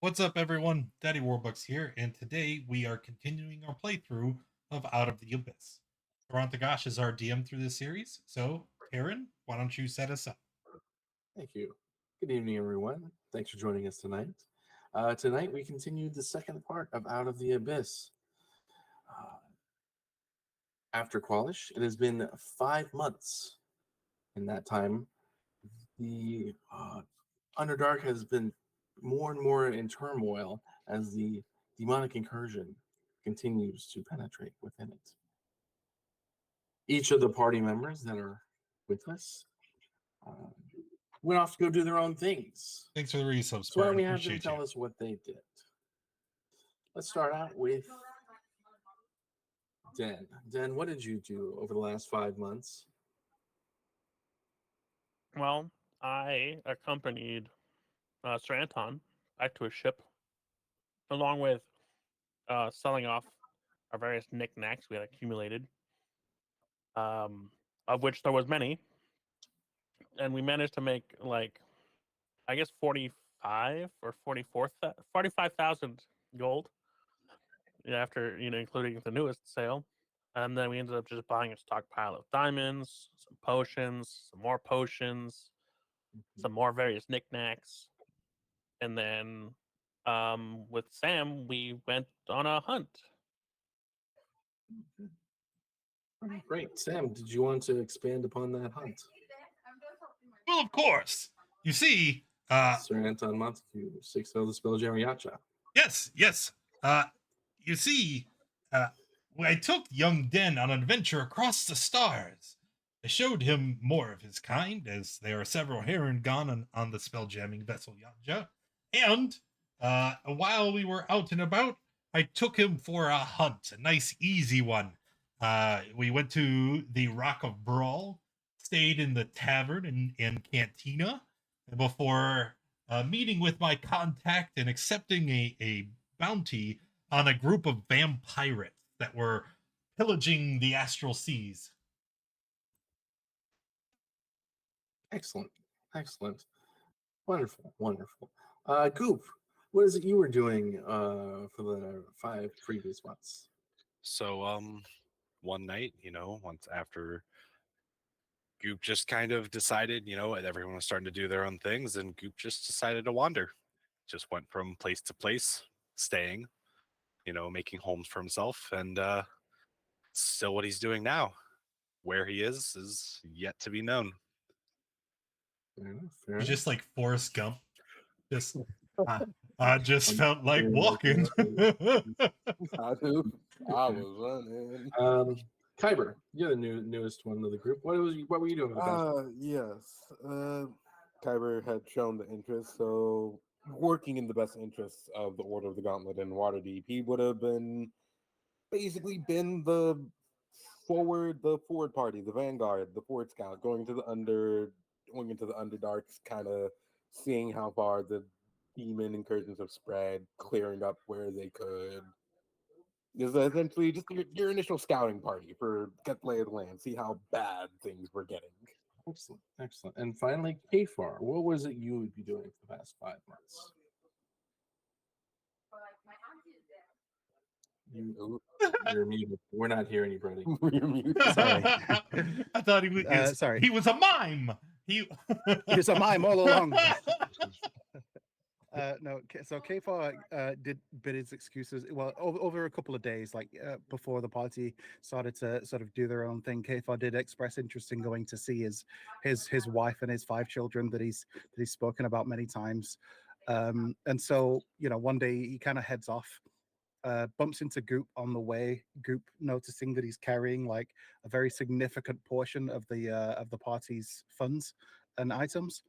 What's up, everyone? Daddy Warbucks here, and today we are continuing our playthrough of Out of the Abyss. Tarantagash is our DM through this series, so Taryn, why don't you set us up? Thank you. Good evening, everyone. Thanks for joining us tonight. Tonight, we continue the second part of Out of the Abyss. Uh, After Qualish, it has been 5 months. In that time, the Underdark has been more and more in turmoil as the demonic incursion continues to penetrate within it. Each of the party members that are with us uh, went off to go do their own things. Thanks for the resub, So why don't Spartan. we have them Appreciate you. tell us what they did? Let's start out with Den. Den, what did you do over the last 5 months? Well, I accompanied Sir Anton back to his ship, along with selling off our various knickknacks we had accumulated, of which there was many, and we managed to make I guess 45,000 gold. After including the newest sale, and then we ended up just buying a stockpile of diamonds, some potions, some more potions, some more various knickknacks, and then with Sam, we went on a hunt. Great. Sam, did you want to expand upon that hunt? Well, of course. You see, Sir Anton Montague, 6 the Spelljammer Yacha. yes. Uh, you see, uh, I took young Den on an adventure across the stars. I showed him more of his kind, as there are several heron gone on the spelljamming vessel Yanja. And while we were out and about, I took him for a hunt, a nice, easy one. We went to the Rock of Brawl, stayed in the tavern and cantina before meeting with my contact and accepting a bounty on a group of vampirates that were pillaging the astral seas. Excellent. Excellent. Wonderful. Wonderful. Goop, what is it you were doing for the 5 previous months? So, one night, once after Goop just kind of decided, everyone was starting to do their own things, and Goop just decided to wander. Just went from place to place, staying, making homes for himself, and still what he's doing now. Where he is yet to be known. Fair enough. Fair He's enough. just like Forrest Gump. Just I just felt like walking. I do. I was running. Kyber, you're the newest one of the group. What were you doing for the past? Yes. Kyber had shown the interest, so working in the best interests of the Order of the Gauntlet and Waterdeep, he would have basically been the forward party, the vanguard, the forward scout, going into the Underdarks, kind of seeing how far the demon incursions have spread, clearing up where they could. Is essentially just your initial scouting party for get lay of the land, see how bad things were getting. Excellent. Excellent. And finally, Kfar, what was it you would be doing for the past 5 months? You're muted. We're not hearing you, Brody. You're muted. Sorry. I thought he was. Sorry. He was a mime. He was a mime all along. No, so K4 did bid his excuses. Well, over a couple of days, before the party started to sort of do their own thing, K4 did express interest in going to see his wife and his 5 children that he's spoken about many times. And so, one day he kind of heads off, bumps into Goop on the way. Goop noticing that he's carrying like a very significant portion of the party's funds and items.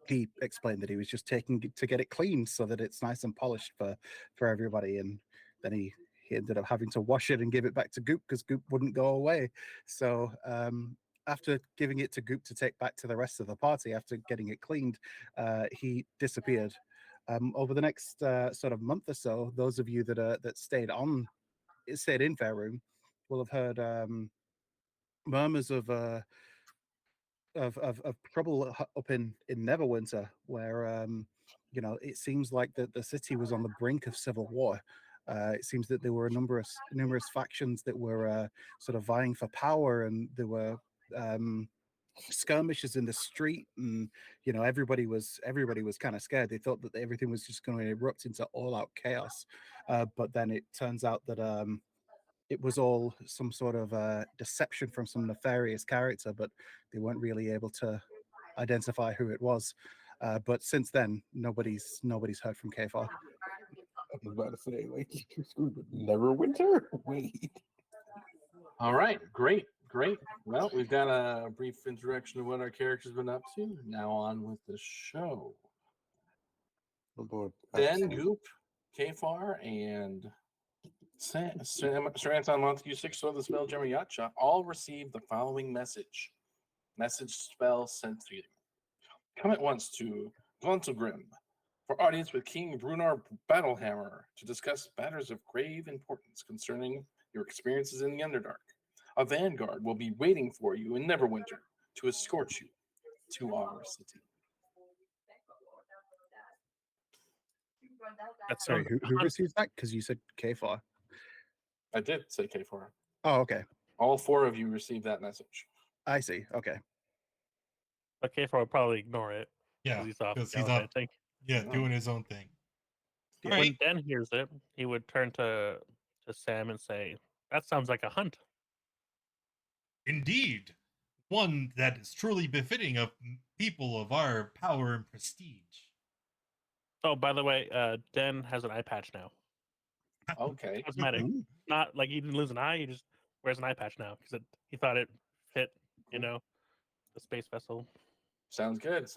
He explained that he was just taking it to get it cleaned so that it's nice and polished for everybody, and then he ended up having to wash it and give it back to Goop because Goop wouldn't go away. So after giving it to Goop to take back to the rest of the party after getting it cleaned, he disappeared. Over the next sort of month or so, those of you that stayed in Fairroom will have heard murmurs of trouble up in Neverwinter, where it seems like that the city was on the brink of civil war. It seems that there were numerous factions that were sort of vying for power, and there were skirmishes in the street, and everybody was kind of scared. They thought that everything was just going to erupt into all-out chaos, but then it turns out that it was all some sort of deception from some nefarious character, but they weren't really able to identify who it was. But since then, nobody's heard from Kfar. I was about to say, like, you screwed with Neverwinter? Wait. All right, great. Well, we've got a brief introduction of what our character's been up to. Now on with the show. Oh, Lord. Den, Goop, Kfar, and Sir Anton Montague, Sixth of the Spell, Jeremy Yacha, all received the following message. Message spell sent to you. Come at once to Gluntelgrim for audience with King Brunar Battlehammer to discuss matters of grave importance concerning your experiences in the Underdark. A vanguard will be waiting for you in Neverwinter to escort you to our city. That Sorry, sounds who receives that? Because you said Kfar. I did say K4. Oh, okay. All 4 of you received that message. I see. Okay. But K4 would probably ignore it Yeah, because he's off because he's gallivanting. up. Yeah, Oh. doing his own thing. Yeah. All When right. Den hears it, he would turn to Sam and say, "That sounds like a hunt." Indeed, one that is truly befitting of people of our power and prestige. Oh, by the way, Den has an eye patch now. Okay. Cosmetic. Ooh. Not like he didn't lose an eye, he just wears an eye patch now because he thought it fit, the space vessel. Sounds good.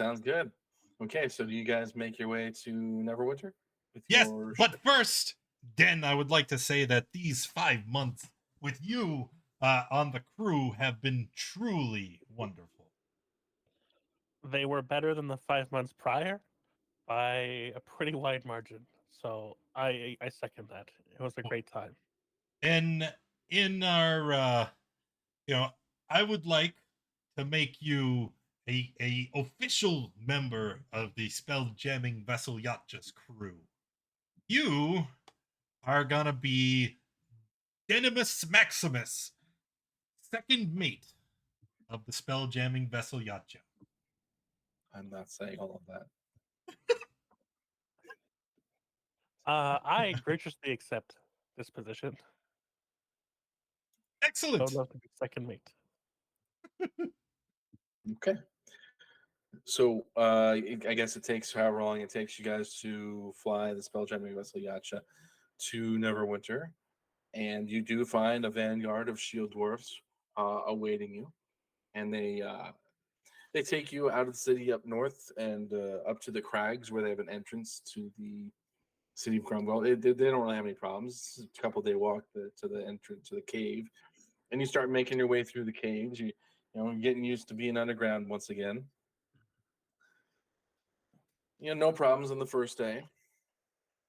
Okay, so do you guys make your way to Neverwinter? With Yes, your but ship? first, Den, I would like to say that these 5 months with you on the crew have been truly wonderful. They were better than the 5 months prior by a pretty wide margin. So I second that. It was a great time. And in our, I would like to make you a official member of the spell jamming vessel Yachtja's crew. You are gonna be Denimus Maximus, second mate of the spell jamming vessel Yachtja. I'm not saying all of that. I graciously accept this position. I Excellent. would love to be second mate. Okay. So I guess it takes however long it takes you guys to fly the spelljamming vessel Yacha to Neverwinter, and you do find a vanguard of shield dwarfs awaiting you, and they take you out of the city up north and up to the crags where they have an entrance to the city of Cromwell. They don't really have any problems. It's a couple-day walk to the entrance to the cave, and you start making your way through the caves. You're getting used to being underground once again. No problems on the first day.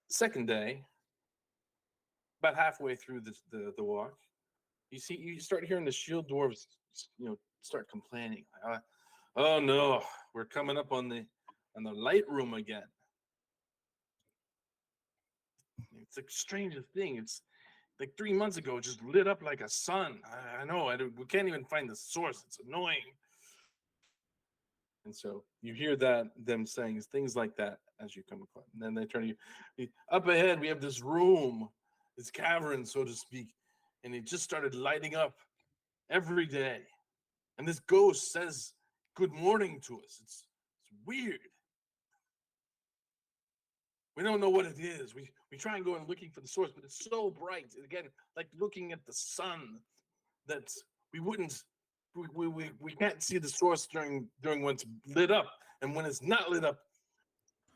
Second day, about halfway through the walk, you start hearing the shield dwarves, start complaining. Oh no, we're coming up on the light room again. It's the strangest thing. It's like 3 months ago, it just lit up like a sun. I know. We can't even find the source. It's annoying. And so you hear them saying things like that as you come across. And then they turn to you. Up ahead, we have this room, this cavern, so to speak. And it just started lighting up every day. And this ghost says good morning to us. It's weird. We don't know what it is. We try and go and looking for the source, but it's so bright. Again, like looking at the sun, that we can't see the source during when it's lit up, and when it's not lit up,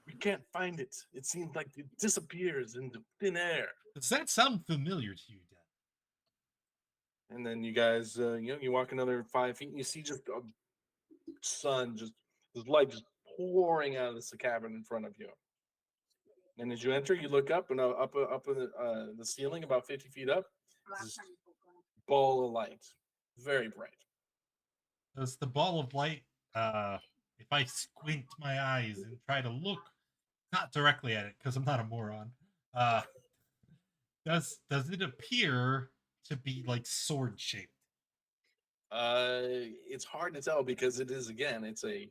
we can't find it. It seems like it disappears into thin air. Does that sound familiar to you, Den? And then you guys, you walk another 5 feet, and you see just a sun, just this light just pouring out of this cavern in front of you. And as you enter, you look up, and up in the ceiling, about 50 feet up, this ball of light, very bright. Does the ball of light, if I squint my eyes and try to look, not directly at it because I'm not a moron. Does it appear to be like sword shaped? It's hard to tell because it is again. It's a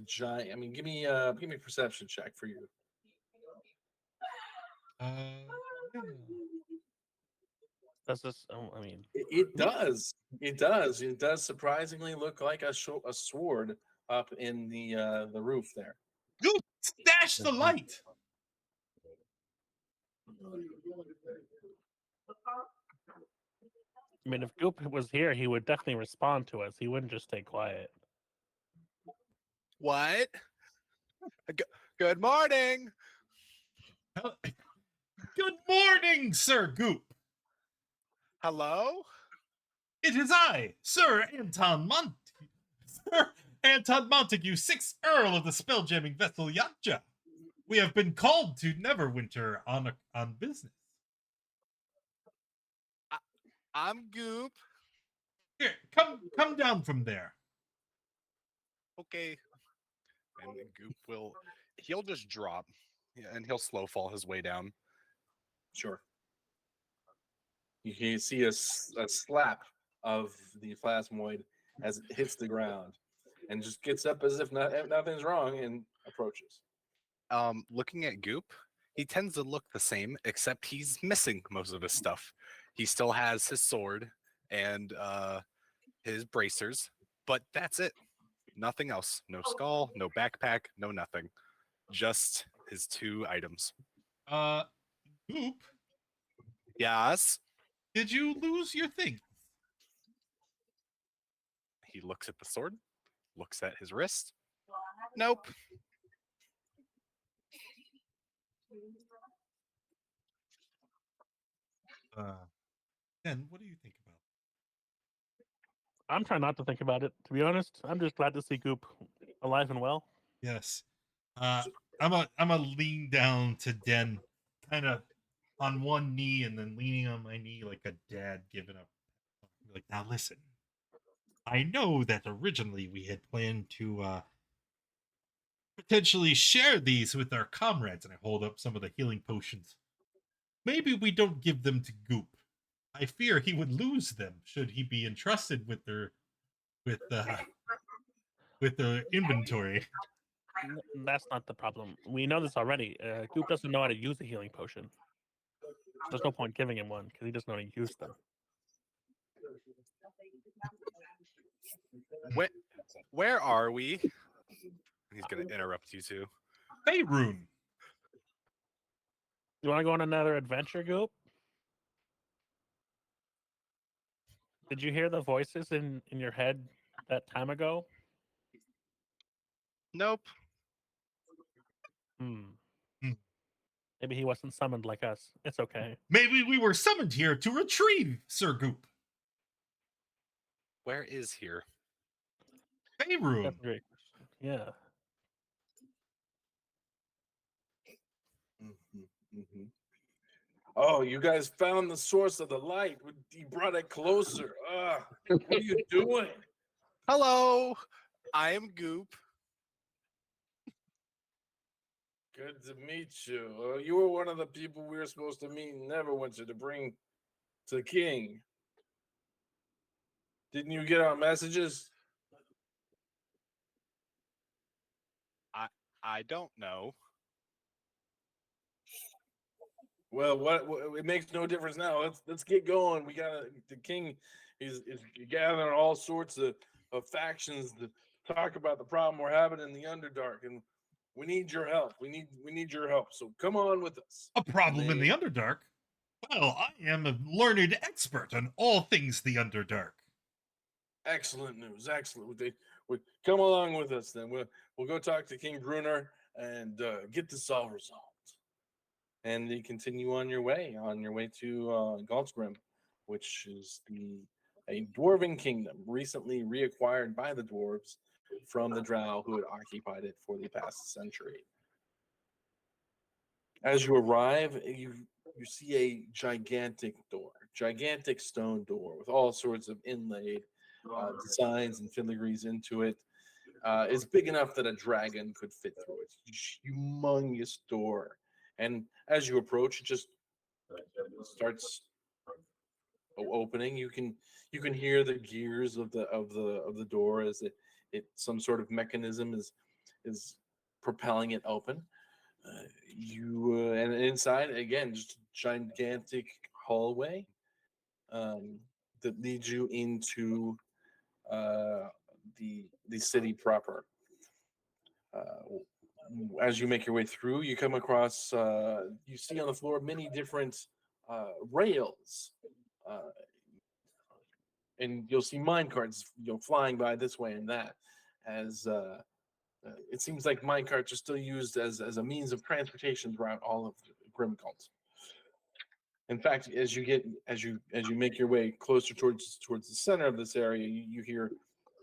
giant. I mean, give me a perception check for you. Yeah. Does this? Oh, I mean, It does. It does. It does surprisingly look like a sword up in the roof there. Goop, stash the light. I mean, if Goop was here, he would definitely respond to us. He wouldn't just stay quiet. What? Good morning. Good morning, Sir Goop. Hello? It is I, Sir Anton Sir Anton Montague, 6th Earl of the spelljamming vessel Yatcha. We have been called to Neverwinter on business. I'm Goop. Here, come down from there. Okay. And Goop he'll just drop, and he'll slow fall his way down. Sure. You can see a slap of the plasmoid as it hits the ground, and just gets up as if nothing's wrong and approaches. Looking at Goop, he tends to look the same, except he's missing most of his stuff. He still has his sword and his bracers, but that's it. Nothing else. No skull, no backpack, no nothing. Just his 2 items. Goop, Yes. did you lose your thing? He looks at the sword, looks at his wrist. Nope. Ken, what do you think about it? I'm trying not to think about it. To be honest, I'm just glad to see Goop alive and well. Yes. I'm a lean down to Den, kind of on one knee and then leaning on my knee like a dad giving up. Like, now listen. I know that originally we had planned to potentially share these with our comrades, and I hold up some of the healing potions. Maybe we don't give them to Goop. I fear he would lose them should he be entrusted with with the inventory. That's not the problem. We know this already. Goop doesn't know how to use a healing potion. There's no point giving him one because he doesn't know how to use them. Where are we? He's gonna interrupt you too. Faerun. You want to go on another adventure, Goop? Did you hear the voices in your head that time ago? Nope. Hmm. Hmm. Maybe he wasn't summoned like us. It's okay. Maybe we were summoned here to retrieve Sir Goop. Where is here? Faerun. That's a great question. Yeah. Oh, you guys found the source of the light. You brought it closer. What are you doing? Hello. I am Goop. Good to meet you. You were one of the people we were supposed to meet in Neverwinter to bring to the king. Didn't you get our messages? I don't know. Well, what it makes no difference now. Let's get going. We got the king is gathering all sorts of factions to talk about the problem we're having in the Underdark, and we need your help. We need your help. So come on with us. A problem in the Underdark? Well, I am a learned expert on all things the Underdark. Excellent news. Excellent. Come along with us then. We'll go talk to King Brunner and get this all resolved. And you continue on your way to Galtgrim, which is a dwarven kingdom recently reacquired by the dwarves from the drow who had occupied it for the past century. As you arrive, you see a gigantic stone door with all sorts of inlaid designs and filigrees into it. It's big enough that a dragon could fit through it. Humongous door, and as you approach, it just starts opening. You can hear the gears of the door as it some sort of mechanism is propelling it open. And inside again, just a gigantic hallway that leads you into uh, the city proper. As you make your way through, you come across you see on the floor many different rails, uh, and you'll see mine carts flying by this way and that. As it seems like mine carts are still used as a means of transportation throughout all of Grimcult. In fact, as you make your way closer towards the center of this area, you hear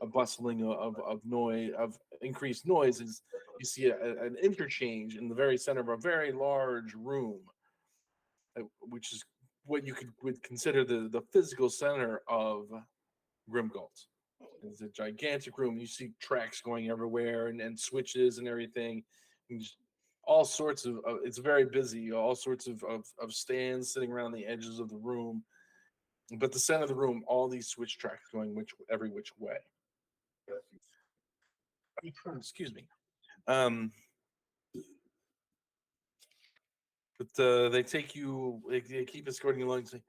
a bustling of noise, of increased noise, as you see an interchange in the very center of a very large room, which is what you would consider the physical center of Grimgalt. It's a gigantic room. You see tracks going everywhere and switches and everything. And just all sorts of it's very busy. All sorts of stands sitting around the edges of the room. But the center of the room, all these switch tracks going every which way. Excuse me. Um, but they take you. They keep escorting you along. And say,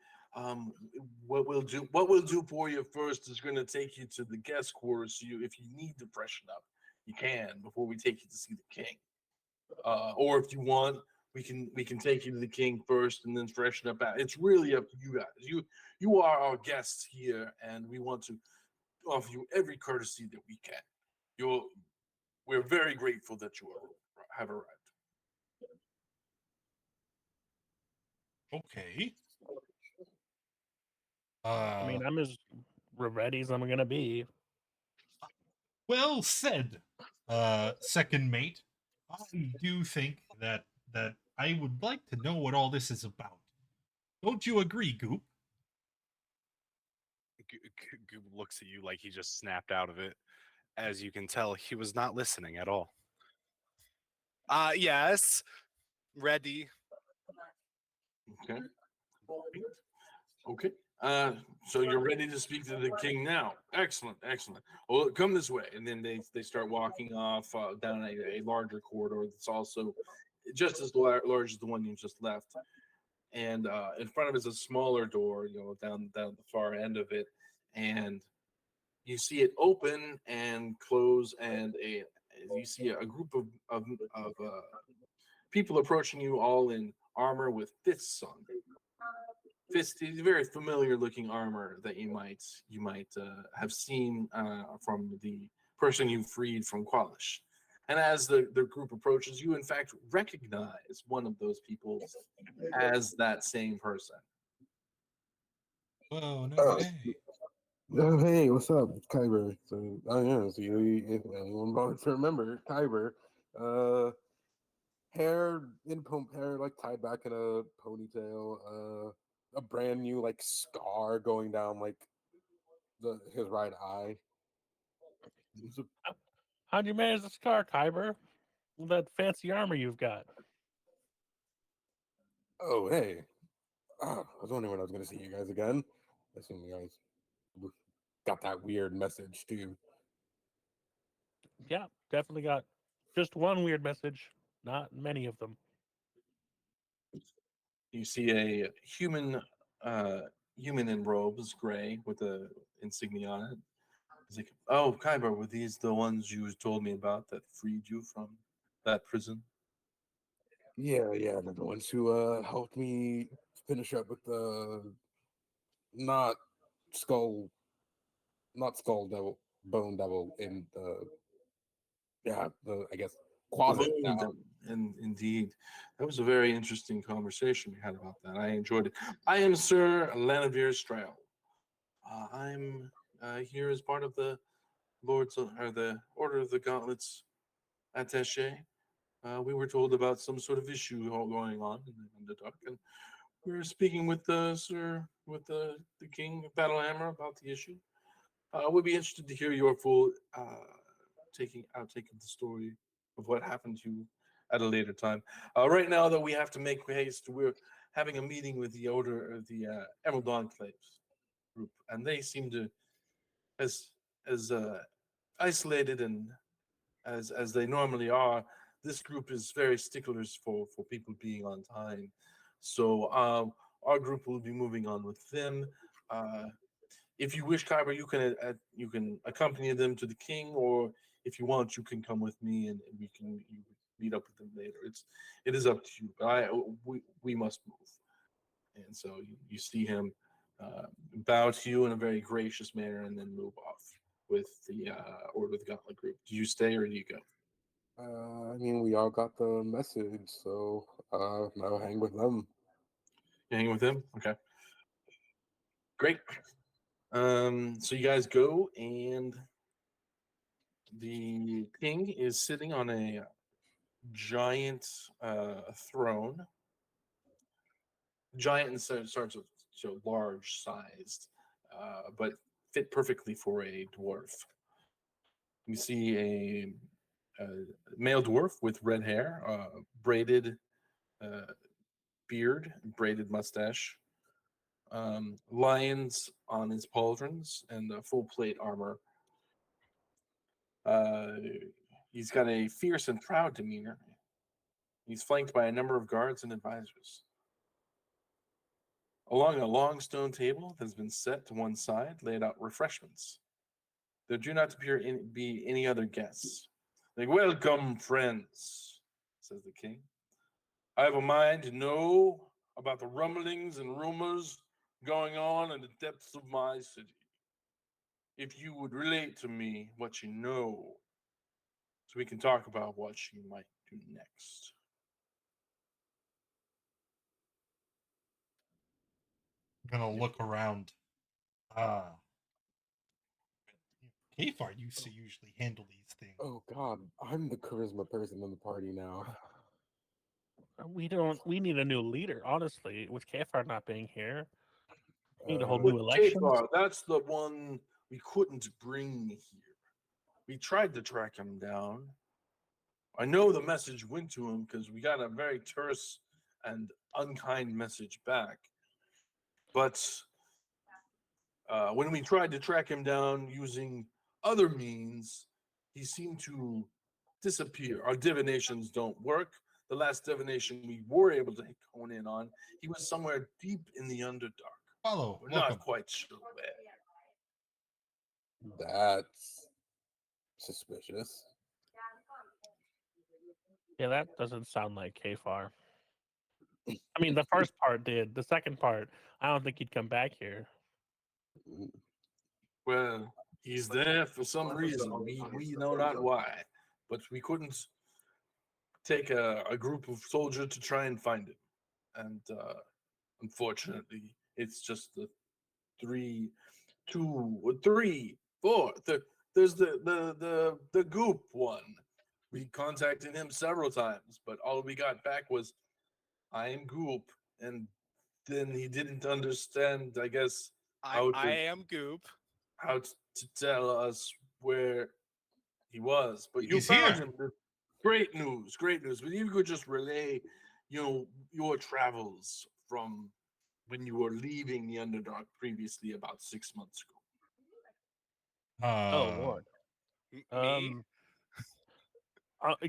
what we'll do for you first is going to take you to the guest quarters. So if you need to freshen up, you can before we take you to see the king. Or if you want, we can take you to the king first and then freshen up. It's really up to you guys. You are our guests here, and we want to offer you every courtesy that we can. We're very grateful that you have arrived. Okay. I mean, I'm as ready as I'm gonna be. Well said, second mate. I do think that I would like to know what all this is about. Don't you agree, Goop? Goob looks at you like he just snapped out of it. As you can tell, he was not listening at all. Yes, ready. Okay. Okay. So you're ready to speak to the king now. Excellent, excellent. Well, come this way, and then they start walking off down a larger corridor that's also just as large as the one you just left. And in front of it is a smaller door, down the far end of it, and you see it open and close, and you see a group of people approaching you, all in armor with fists on. Very familiar looking armor that you might have seen from the person you freed from Qualish. And as the group approaches, you in fact recognize one of those people as that same person. Oh no Uh, way. Oh, hey, what's up, Kyber? So, yeah, so if anyone wants to remember, Kyber, hair hair like tied back in a ponytail, a brand new like scar going down like his right eye. It's a- How'd you manage the scar, Kyber? With that fancy armor you've got. oh, hey, I was wondering when I was going to see you guys again. I assume you guys got that weird message too. Yeah, definitely got just one weird message, not many of them. You see a uh, human in robes, gray, with a insignia on it. He's like, "Oh, Kyber, were these the ones you told me about that freed you from that prison?" Yeah, they're the ones who helped me finish up with the not skull, not skull devil, bone devil in the the I guess closet now. And indeed, that was a very interesting conversation we had about that. I enjoyed it. I am Sir Lanavir Strail. I'm here as part of the the Order of the Gauntlets attaché. We were told about some sort of issue going on in the Underdark, and we were speaking with the King of Battlehammer about the issue. We'd be interested to hear your full outtake of the story of what happened to you at a later time. Right now, though, we have to make haste. We're having a meeting with the Emerald Enclaves group, and they seem to as isolated and as they normally are. This group is very sticklers for people being on time. So our group will be moving on with them. If you wish, Kyber, you can accompany them to the king, or if you want, you can come with me and we can meet up with them later. It is up to you. But we must move. And so you see him bow to you in a very gracious manner, and then move off with the Order of the Gauntlet group. Do you stay or do you go? I mean, we all got the message, so I'll hang with them. You hang with him? Okay. Great. So you guys go, and the king is sitting on a giant throne. Giant in sorts of large sized, but fit perfectly for a dwarf. You see a male dwarf with red hair, braided beard, braided mustache, lions on his pauldrons, and full plate armor. He's got a fierce and proud demeanor. He's flanked by a number of guards and advisors. Along a long stone table that has been set to one side, laid out refreshments. There do not appear be any other guests. Like, welcome, friends, says the king. I have a mind to know about the rumblings and rumors going on in the depths of my city. If you would relate to me what you know, so we can talk about what you might do next. I'm gonna look around. Kafar used to usually handle these things. Oh God, I'm the charisma person in the party now. We need a new leader, honestly, with Kefar not being here. We need to hold Uh, new elections. Kafar, that's the one we couldn't bring here. We tried to track him down. I know the message went to him because we got a very terse and unkind message back. But when we tried to track him down using other means, he seemed to disappear. Our divinations don't work. The last divination we were able to hone in on, he was somewhere deep in the Underdark. Follow, We're welcome. not quite sure where. That's suspicious. Yeah, that doesn't sound like Kefar. I mean, the first part did. The second part, I don't think he'd come back here. Well, he's there for some reason. We know not why, but we couldn't take a group of soldiers to try and find him. And unfortunately, it's just the three, two, three, four. There's the goop one. We contacted him several times, but all we got back was, "I am goop," and then he didn't understand, I guess, I am Goop. how to tell us where he was. But you He's found here. him. Great news, great news. But you could just relay, your travels from when you were leaving the Underdark previously about 6 months ago. Oh Lord. Me?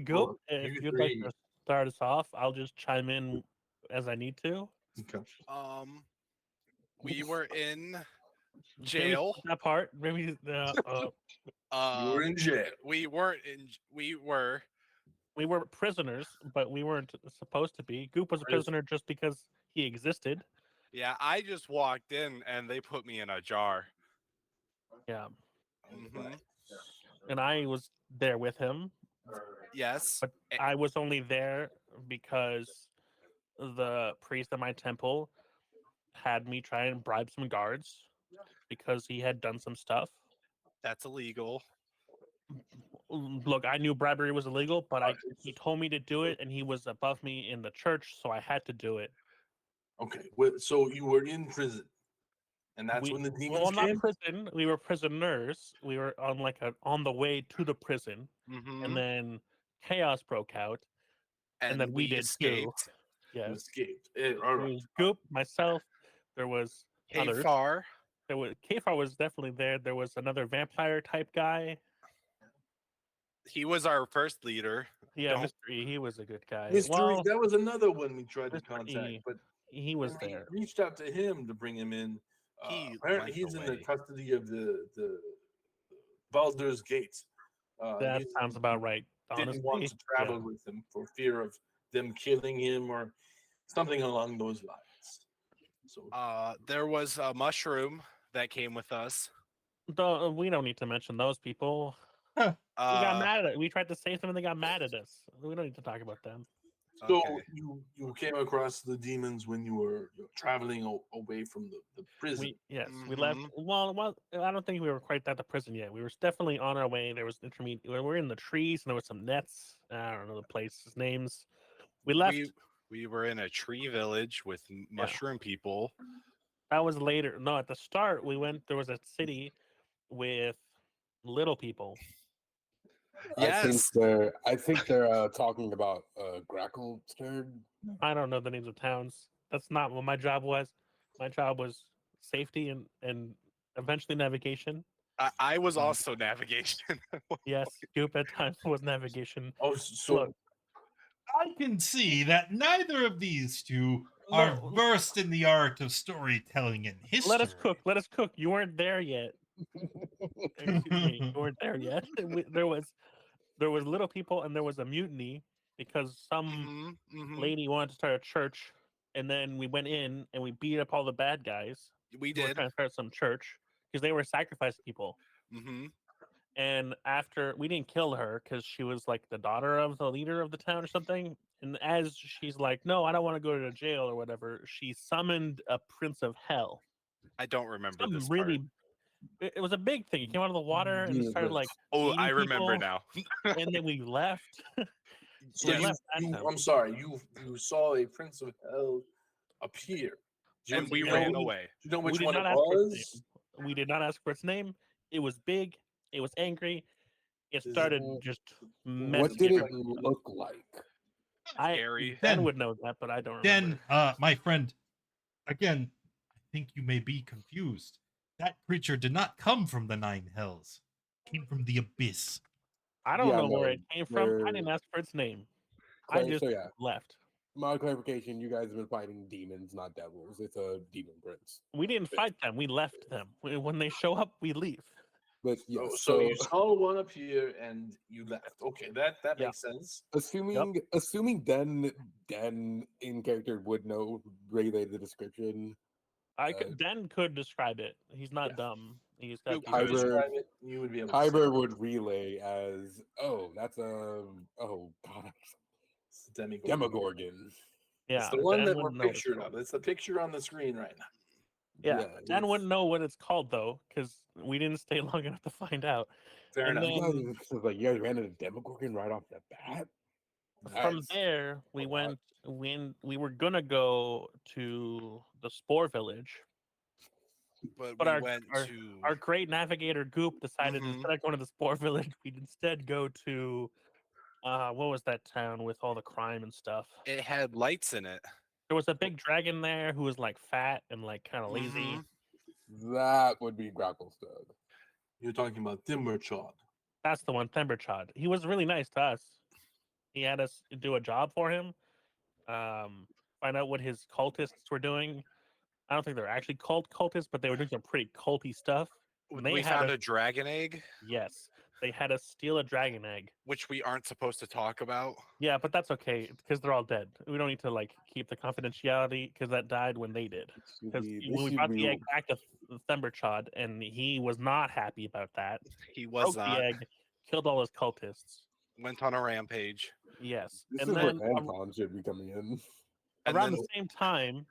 Go Well, if you you'd like three. to start us off. I'll just chime in as I need to. Okay. We were in Maybe jail. skip that part. Maybe You were in jail. We weren't in. We were. we were prisoners, but we weren't supposed to be. Goop was a prisoner just because he existed. Yeah, I just walked in and they put me in a jar. Yeah, hmm and I was there with him, Yes. but I was only there because the priest at my temple had me try and bribe some guards because he had done some stuff. That's illegal. Look, I knew bribery was illegal, but he told me to do it, and he was above me in the church, so I had to do it. Okay. So you were in prison. And that's we, when the well, demons not came. prison. We were prisoners. We were on on the way to the prison, Mhm. and then chaos broke out, and then we did too. escaped. You Yes, escaped. All there right. was Goop, myself. There was others. Kfar. There was Kfar was definitely there. There was another vampire type guy. He was our first leader. Yeah, Don't- Mystery. He was a good guy. Mystery. Well, That was another one we tried to Mr. contact, E, but he was when we there. reached out to him to bring him in. He Apparently, went he's in the away. custody of the Baldur's Gate. That He sounds about right. didn't want Honestly, to travel with them for fear of them killing him or something along those lines. So There was a mushroom that came with us. we don't need to mention those people. We got mad at it. We tried to save them, and they got mad at us. We don't need to talk about them. So Okay. you came across the demons when you were traveling away from the prison. We left. Mhm. Well, I don't think we were quite at the prison yet. We were definitely on our way. There was intermediate. We were in the trees, and there was some nets. I don't know the places names. We left. We were in a tree village with mushroom people. That was later. No, at the start we went. There was a city with little people. Yes. I think they're talking about Grackle Stirred. I don't know the names of towns. That's not what my job was. My job was safety and eventually navigation. I was also navigation. Yes, Goop at times was navigation. Oh, so Look, I can see that neither of these two are No. versed in the art of storytelling and history. let us cook. Let us cook. You weren't there yet. Excuse me, you weren't there yet. There was little people and there was a mutiny because some lady wanted to start a church, and then we went in and we beat up all the bad guys. We Who were did. trying to start some church because they were sacrificing people. Mm-hmm. And after we didn't kill her because she was like the daughter of the leader of the town or something. And as she's like, no, I don't want to go to jail or whatever, she summoned a prince of hell. I don't remember Some this really, part. it was a big thing. He came out of the water and started like, Oh, eating I remember people, now. and then we left. So Yeah, left that time. I'm sorry, you saw a prince of hell appear. Do And we know ran who- away. Do you know We which did one it not ask for its was? name. We did not ask for its name. It was big. It was angry. It Is it- started just messing. What did it everybody up. look like? Scary. Ben Then- would know that, but I don't Then, remember. my friend, again, I think you may be confused. That creature did not come from the Nine Hells. It came from the abyss. I don't Yeah, know where no, it came from. I they're- didn't ask for its name. I Claire, just so yeah, left. my clarification: you guys have been fighting demons, not devils. It's a demon prince. We didn't fight them. We left them. When they show up, we leave. But yes, So you saw one appear and you left. Okay, that Yeah. makes sense. assuming Dan in character would know relay the description. Dan could describe it. He's not Yeah. dumb. He's got Goop the could. Kyber, Describe it, you would be able to say Kyber would relay as, oh, that's a god, it's the Demigorgon. Demogorgon. Yeah, It's the one Dan that we're wouldn't know what it's pictured called. of. It's the picture on the screen right now. Yeah, Dan yes. wouldn't know what it's called though, because we didn't stay long enough to find out. Fair And enough. You guys ran into Demogorgon right off the bat. From That's there, we a lot. went. We were gonna go to the Spore Village, But but we our went our, to. our great navigator Goop decided Mhm. instead of going to the Spore Village, we'd instead go to what was that town with all the crime and stuff? It had lights in it. There was a big dragon there who was like fat and like kind of lazy. Mhm. That would be Grapplestug. You're talking about Timberchod. That's the one, Themberchod. He was really nice to us. He had us do a job for him, find out what his cultists were doing. I don't think they're actually called cultists, but they were doing some pretty culty stuff. And they We had found us- a dragon egg, Yes, they had us steal a dragon egg. which we aren't supposed to talk about. Yeah, but that's okay because they're all dead. We don't need to like keep the confidentiality because that died when they did. Because when we brought the egg back to Themberchod, and he was not happy about that. He was Broke not. the egg, killed all his cultists. Went on a rampage. Yes, This and is then where Anton should be coming in. And around then- the same time,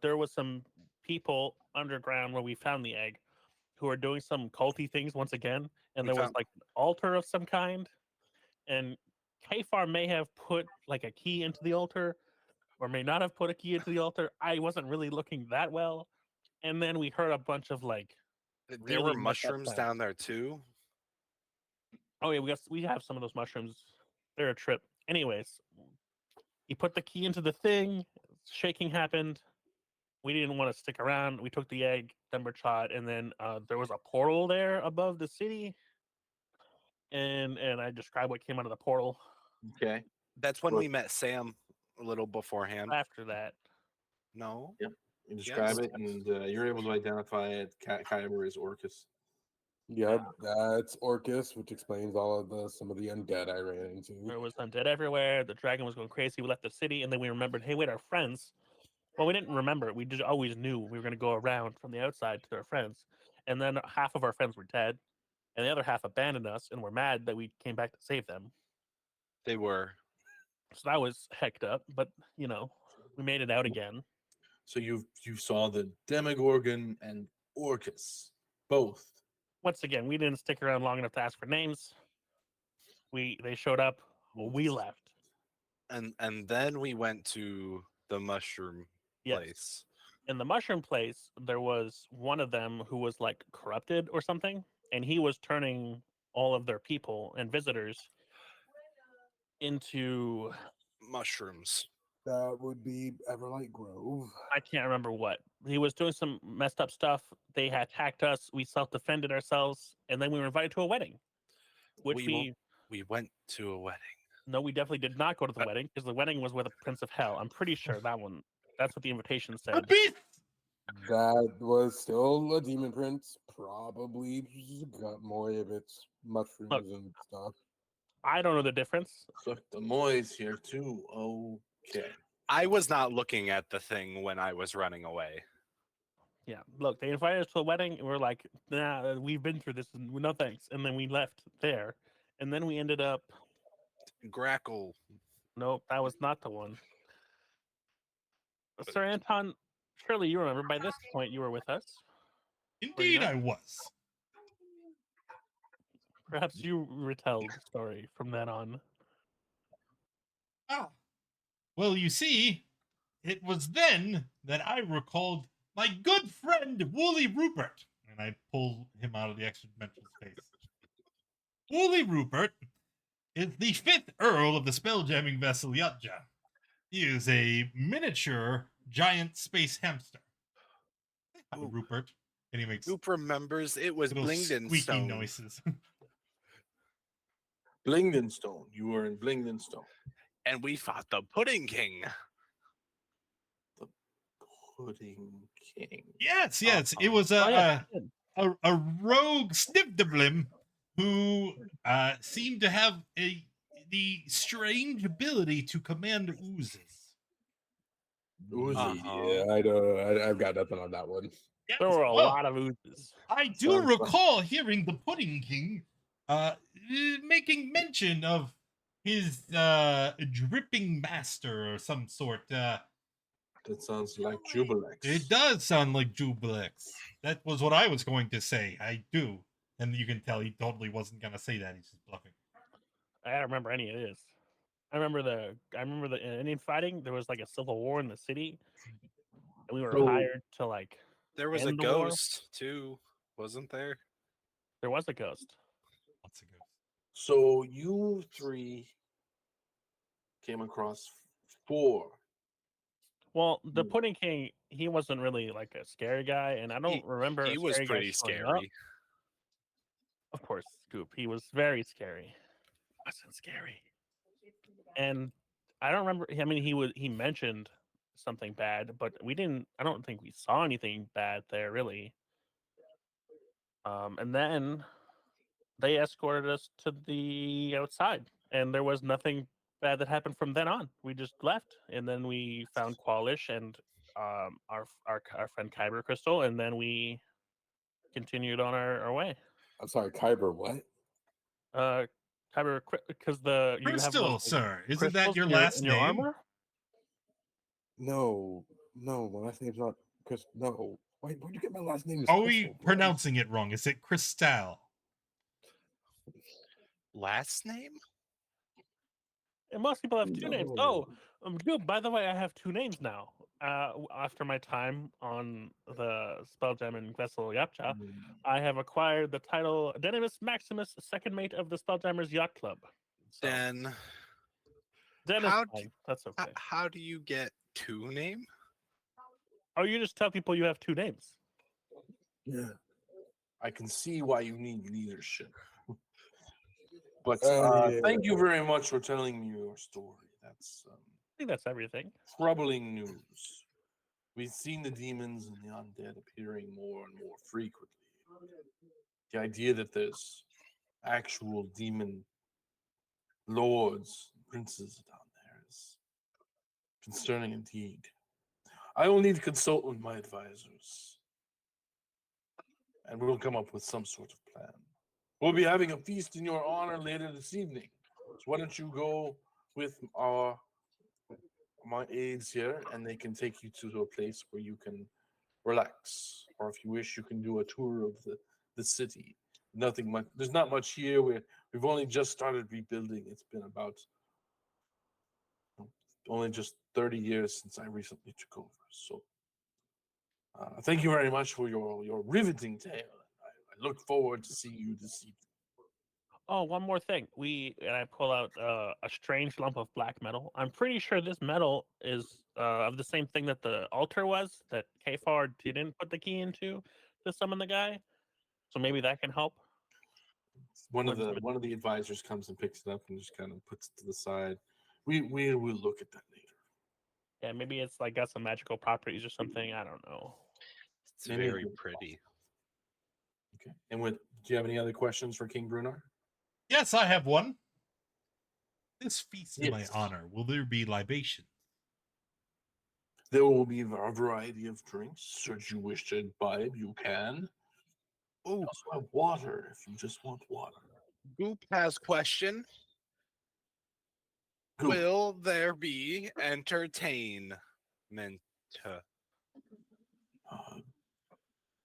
there was some people underground where we found the egg who are doing some culty things once again, and We there was found- like an altar of some kind, and Kfar may have put like a key into the altar, or may not have put a key into the altar. I wasn't really looking that well, And then we heard a bunch of like, There really were messed up mushrooms sounds. down there too. Oh yeah, we have some of those mushrooms. They're a trip. Anyways, he put the key into the thing. Shaking happened. We didn't want to stick around. We took the egg, Denver shot, and then there was a portal there above the city. And I described what came out of the portal. Okay. That's when Well- we met Sam a little beforehand. After that, No. Yep. You describe Yes. it, and you're able to identify it. Kyber is Orcus. Yep, that's Orcus, which explains all of some of the undead I ran into. there was undead everywhere. The dragon was going crazy. We left the city, and then we remembered, hey, wait, our friends. Well, we didn't remember. We just always knew we were going to go around from the outside to our friends. And then half of our friends were dead, and the other half abandoned us, and were mad that we came back to save them. They were. So that was hecked up, but you know, we made it out again. So you saw the Demogorgon and Orcus both. Once again, we didn't stick around long enough to ask for names. They showed up, we left. And then we went to the mushroom Yes. place. In the mushroom place, there was one of them who was like corrupted or something, and he was turning all of their people and visitors into, Mushrooms. That would be Everlight Grove. I can't remember what. He was doing some messed up stuff. They had attacked us. We self-defended ourselves, and then we were invited to a wedding, which We went to a wedding. no, we definitely did not go to the wedding because the wedding was with a prince of hell. I'm pretty sure that one. That's what the invitation A said. beast! That was still a demon prince. Probably got more of its mushrooms and stuff. I don't know the difference. Look, the Moy's here too. Okay. I was not looking at the thing when I was running away. Yeah, look, they invited us to a wedding, and we're like, nah, we've been through this, and no thanks. And then we left there, and then we ended up. Grackle. Nope, that was not the one. Sir Anton, surely you remember. By this point, you were with us. Indeed, not? I was. Perhaps you retell the story from then on. Ah. Well, you see, it was then that I recalled my good friend Wooly Rupert, and I pull him out of the extra dimensional space. Wooly Rupert is the 5th Earl of the spelljamming vessel Yatja. He is a miniature giant space hamster. Hi, Ooh. Rupert. And he makes Goop remembers it was little Blingden squeaky Stone. noises. Blingdenstone. You were in Blingdenstone. And we fought the Pudding King. Pudding King. Yes, it was a rogue Snivdiblim who seemed to have the strange ability to command oozes. Uzi. Uh-huh. Yeah, I've got nothing on that one. Yes, There were a well, lot of oozes. I do Sounds fun. recall hearing the Pudding King making mention of his dripping master or some sort. That sounds like Jubilex. It does sound like Jubilex. That was what I was going to say. I do. And you can tell he totally wasn't going to say that. He's just bluffing. I don't remember any of this. I remember the Indian fighting. There was like a civil war in the city, and we were So- hired to like. There was a And the war. ghost too, wasn't there? There was a ghost. Lots of ghosts. So you three came across 4. Well, the Hmm. Pudding King, he wasn't really like a scary guy, and I don't remember. He a was scary guy pretty showing up. scary. Of course, Scoop. He was very scary. Wasn't scary. And I don't remember. I mean, he mentioned something bad, but we didn't. I don't think we saw anything bad there really. And then they escorted us to the outside, and there was nothing bad that happened from then on. We just left, and then we found Qualish and our friend Kyber Crystal, and then we continued on our way. I'm sorry, Kyber, what? Kyber, because you have Crystal, those, like, sir. Isn't that crystals your in last in your name? armor? No, my last name's not Chris. No. Why'd you get my last name? Are we pronouncing it wrong? Is it Crystal? Last name? And most people have two names. No. Oh, good. By the way, I have two names now. After my time on the Spelljam and Vessel Yapcha, I have acquired the title Denimus Maximus, second mate of the Spelljammers Yacht Club. So, Then Den is how fine. That's okay. how do you get two name? Oh, you just tell people you have two names. Yeah. I can see why you need leadership. But Yeah. thank you very much for telling me your story. That's I think that's everything. troubling news. We've seen the demons and the undead appearing more and more frequently. The idea that there's actual demon lords, princes down there is concerning indeed. I will need to consult with my advisors, and we'll come up with some sort of plan. We'll be having a feast in your honor later this evening. So why don't you go with my aides here, and they can take you to a place where you can relax, or if you wish, you can do a tour of the city. Nothing much. There's not much here. We've only just started rebuilding. It's been about only just 30 years since I recently took over. So, thank you very much for your riveting tale. I look forward to seeing you this evening. Oh, one more thing. And I pull out a strange lump of black metal. I'm pretty sure this metal is of the same thing that the altar was that Kfar didn't put the key into to summon the guy. So maybe that can help. One of the advisors comes and picks it up and just kind of puts it to the side. We will look at that later. Yeah, maybe it's like got some magical properties or something. I don't know. It's Maybe very it's pretty. Okay. And do you have any other questions for King Brunar? Yes, I have one. This feast in my Yes. honor, will there be libation? There will be a variety of drinks. Should you wish to imbibe, you can. We Oh, also have water if you just want water. Goop has question. Goop. Will there be entertainment?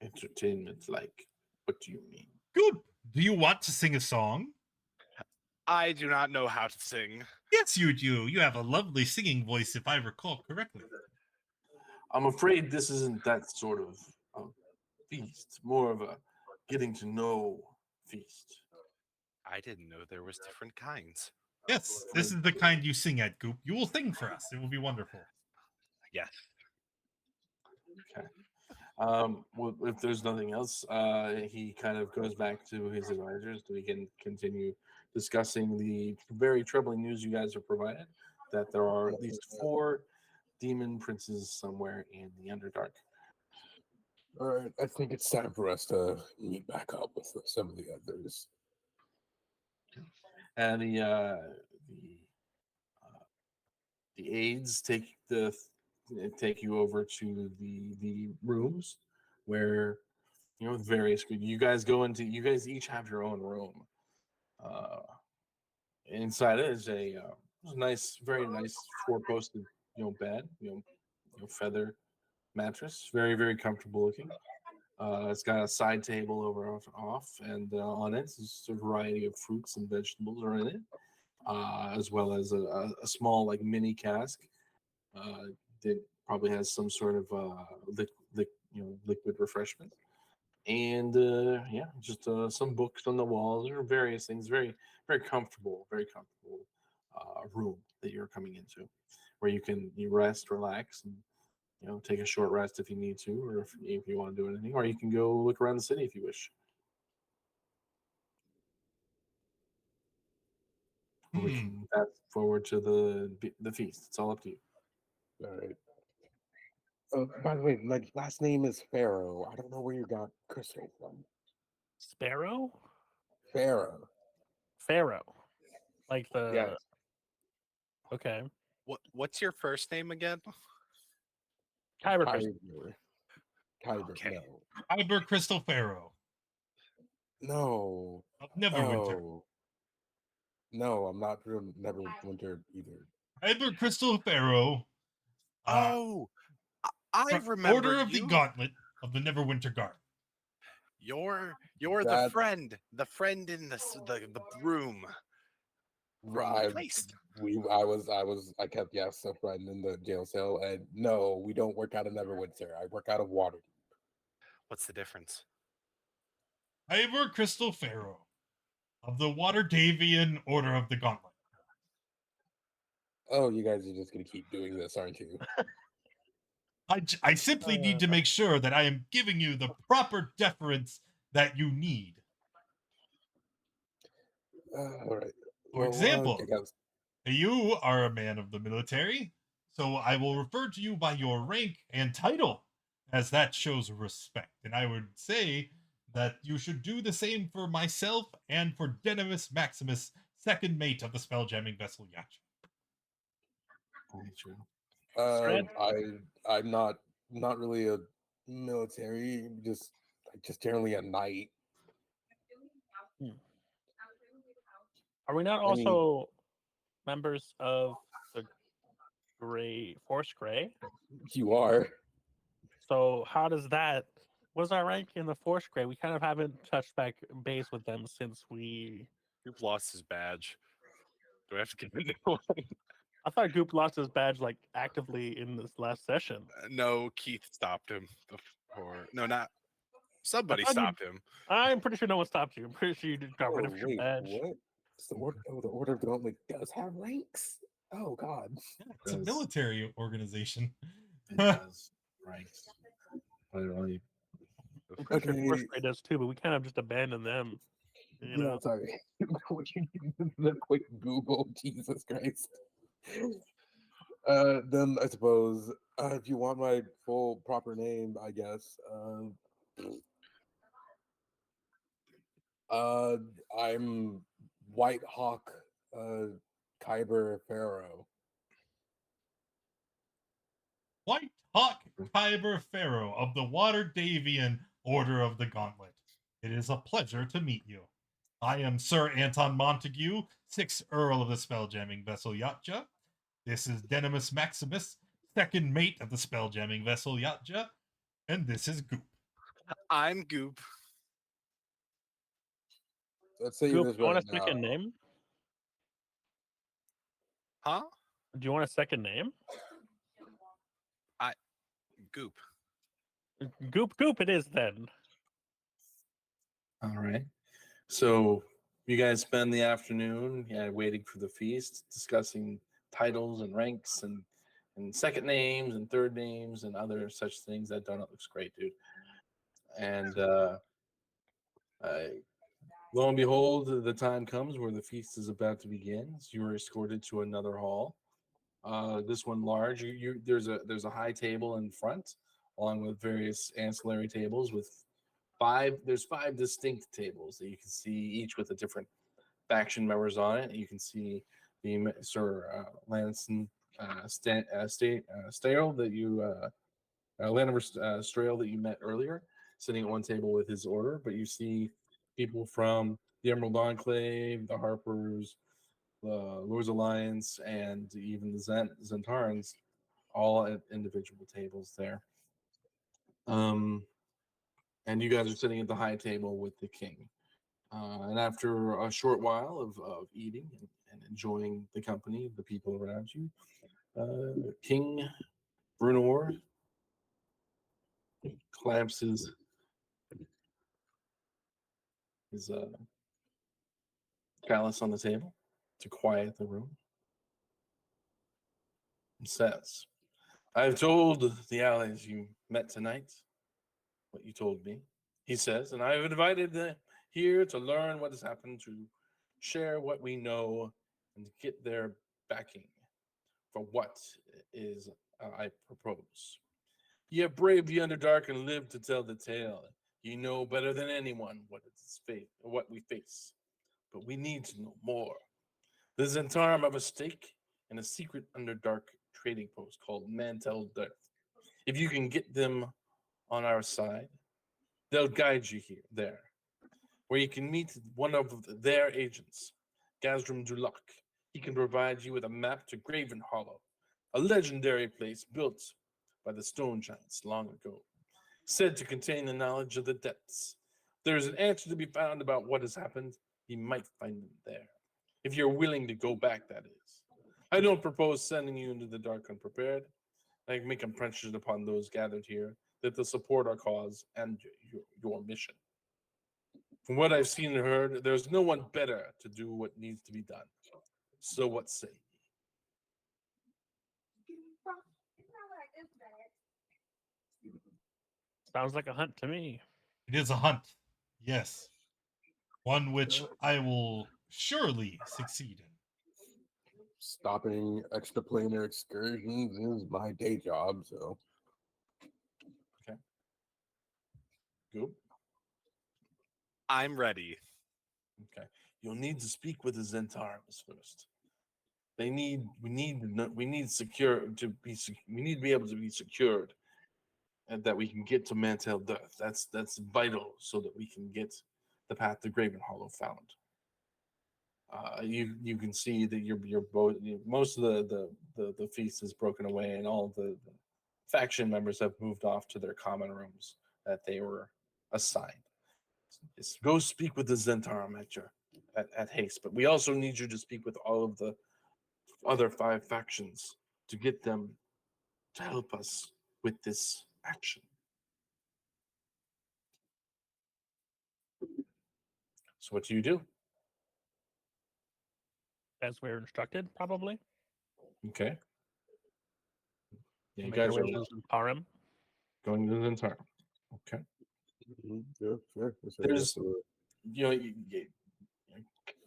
Entertainment, like, what do you mean? Good. Do you want to sing a song? I do not know how to sing. Yes, you do. You have a lovely singing voice, if I recall correctly. I'm afraid this isn't that sort of feast. More of a getting to know feast. I didn't know there was different kinds. Yes, this is the kind you sing at, Goop. You will sing for us. It will be wonderful. Yes. Okay. Well, if there's nothing else, he kind of goes back to his advisors. We can continue discussing the very troubling news you guys have provided, that there are at least 4 demon princes somewhere in the Underdark. All right, I think it's time for us to meet back up with some of the others. And the aides take you over to the rooms where various you guys each have your own room. Inside it is a nice, very nice 4-posted bed, feather mattress, very very comfortable looking. It's got a side table off, and on it is a variety of fruits and vegetables are in it, as well as a small like mini cask that probably has some sort of liquid refreshment. And yeah, just some books on the walls or various things. Very very comfortable room that you're coming into, where you rest, relax, and take a short rest if you need to, or if you want to do anything, or you can go look around the city if you wish. We can fast forward to the feast. It's all up to you. All right. By the way, my last name is Pharaoh. I don't know where you got Crystal from. Sparrow? Pharaoh. Pharaoh. Like the. Yes. Okay. What's your first name again? Kyber. Kyber. Okay. No. Iber Crystal Pharaoh No. of Neverwinter. Oh. No, I'm not from Neverwinter either. Iber Crystal Pharaoh. Oh, I from remember Order of you. the Gauntlet of the Neverwinter Guard. You're the friend in the room. wrongly placed. I kept stuff riding in the jail cell, and no, we don't work out of Neverwood, sir. I work out of Waterdeep. What's the difference? Ivor Crystal Pharaoh of the Waterdavian Order of the Gauntlet. Oh, you guys are just gonna keep doing this, aren't you? I simply need to make sure that I am giving you the proper deference that you need. All right. For Well, example, guys, you are a man of the military, so I will refer to you by your rank and title, as that shows respect. And I would say that you should do the same for myself and for Denimus Maximus, second mate of the spelljamming vessel Yacht. Very true. Fred? I'm not really a military, just generally a knight. Are we not I mean- also members of the Force Grey? You are. So how does that? What's our rank in the Force Grey? We kind of haven't touched back base with them since we. Goop lost his badge. Do I have to get a new one? I thought Goop lost his badge like actively in this last session. No, Keith stopped him before. No, not somebody thought you- stopped him. I'm pretty sure no one stopped you. I'm pretty sure you got rid Oh, of your wait, badge. what? The Order of the Gauntlet does have ranks. Oh God. It's a Does- military organization. It does. Right. Literally. I'm pretty sure Force Okay. Grey does too, but we kind of just abandoned them. You know, Sorry. The quick Google, Jesus Christ. Then I suppose if you want my full proper name, I guess. I'm White Hawk Kyber Pharaoh. White Hawk Kyber Pharaoh of the Waterdavian Order of the Gauntlet. It is a pleasure to meet you. I am Sir Anton Montague, 6th Earl of the spelljamming vessel Yatja. This is Denimus Maximus, second mate of the spelljamming vessel Yatja. And this is Goop. I'm Goop. Let's say Goop, this do you want right a second now. name? Huh? Do you want a second name? Goop. Goop it is then. All right. So you guys spend the afternoon waiting for the feast, discussing titles and ranks and second names and third names and other such things. That donut looks great, dude. And lo and behold, the time comes where the feast is about to begin. So you are escorted to another hall. This one large. There's a high table in front, along with various ancillary tables with there's five distinct tables that you can see, each with a different faction members on it. You can see the Sir Lanson Stale that you Laniver Strail that you met earlier, sitting at one table with his order. But you see people from the Emerald Enclave, the Harpers, the Lord's Alliance, and even the Zentarans, all at individual tables there. And you guys are sitting at the high table with the king. And after a short while of eating and enjoying the company of the people around you, King Brunor clamps his chalice on the table to quiet the room and says, I've told the allies you met tonight what you told me, he says, and I've invited them here to learn what has happened, to share what we know, and to get their backing for what is I propose. Ye have braved the Underdark and lived to tell the tale. Ye know better than anyone what we face. But we need to know more. The Zentarum have a stake in a secret Underdark trading post called Mantel Death. If you can get them on our side, they'll guide you there, where you can meet one of their agents, Gazram Dulak. He can provide you with a map to Graven Hollow, a legendary place built by the stone giants long ago, said to contain the knowledge of the depths. There is an answer to be found about what has happened. He might find them there. If you're willing to go back, that is. I don't propose sending you into the dark unprepared. I make impression upon those gathered here that they'll support our cause and your mission. From what I've seen and heard, there's no one better to do what needs to be done. So what say you? Sounds like a hunt to me. It is a hunt, yes, one which I will surely succeed in. Stopping extraplanar excursions is my day job, so Go. I'm ready. Okay. You'll need to speak with the Zentaris first. We need to be able to be secured, and that we can get to Mantel Death. That's vital so that we can get the path to Graven Hollow found. You can see that you're both most of the feast is broken away, and all the faction members have moved off to their common rooms that they were assigned. Just go speak with the Zentarum at haste, but we also need you to speak with all of the other 5 factions to get them to help us with this action. So what do you do? As we're instructed, probably. Okay. Yeah, you Make our guys way are to Zentarum. going to the Zentarum. Okay. yeah, sure. There's,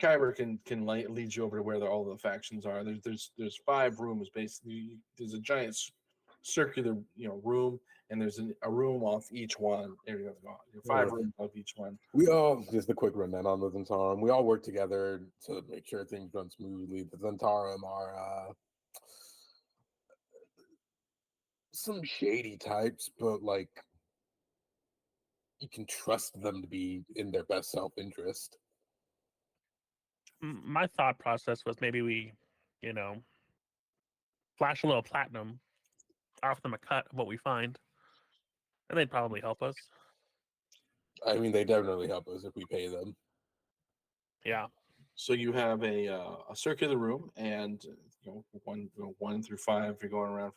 Kyber can lead you over to where all the factions are. There's 5 rooms basically. There's a giant circular room, and there's a room off each one. There you go. 5 rooms off each one. We all just a quick rundown on the Zentarum. We all work together to make sure things run smoothly. The Zentarum are some shady types, but like you can trust them to be in their best self-interest. My thought process was maybe we, flash a little platinum, offer them a cut of what we find, and they'd probably help us. I mean, they definitely help us if we pay them. Yeah. So you have a circular room, and 1 through 5. You're going around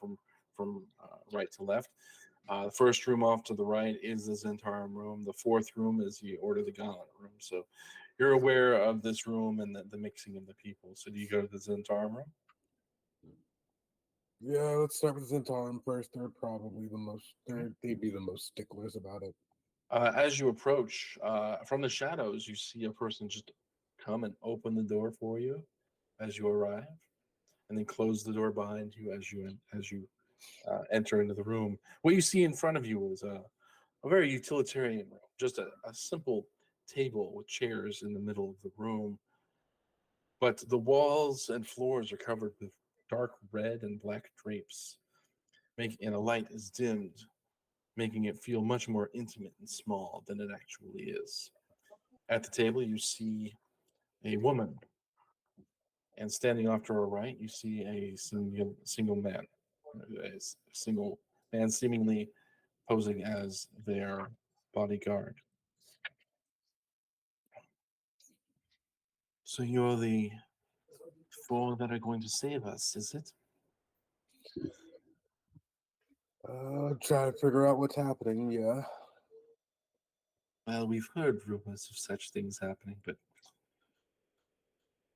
from right to left. The first room off to the right is the Zentarum room. The 4th room is the Order of the Gauntlet room. So you're aware of this room and the mixing of the people. So do you go to the Zentarum room? Yeah, let's start with Zentarum first. They're probably the most. They'd be the most sticklers about it. As you approach from the shadows, you see a person just come and open the door for you as you arrive, and then close the door behind you as you enter into the room. What you see in front of you is a very utilitarian room, just a simple table with chairs in the middle of the room. But the walls and floors are covered with dark red and black drapes, and a light is dimmed, making it feel much more intimate and small than it actually is. At the table, you see a woman, and standing off to her right, you see a single man, a single man seemingly posing as their bodyguard. So you're the 4 that are going to save us, is it? Try to figure out what's happening. Yeah. Well, we've heard rumors of such things happening, but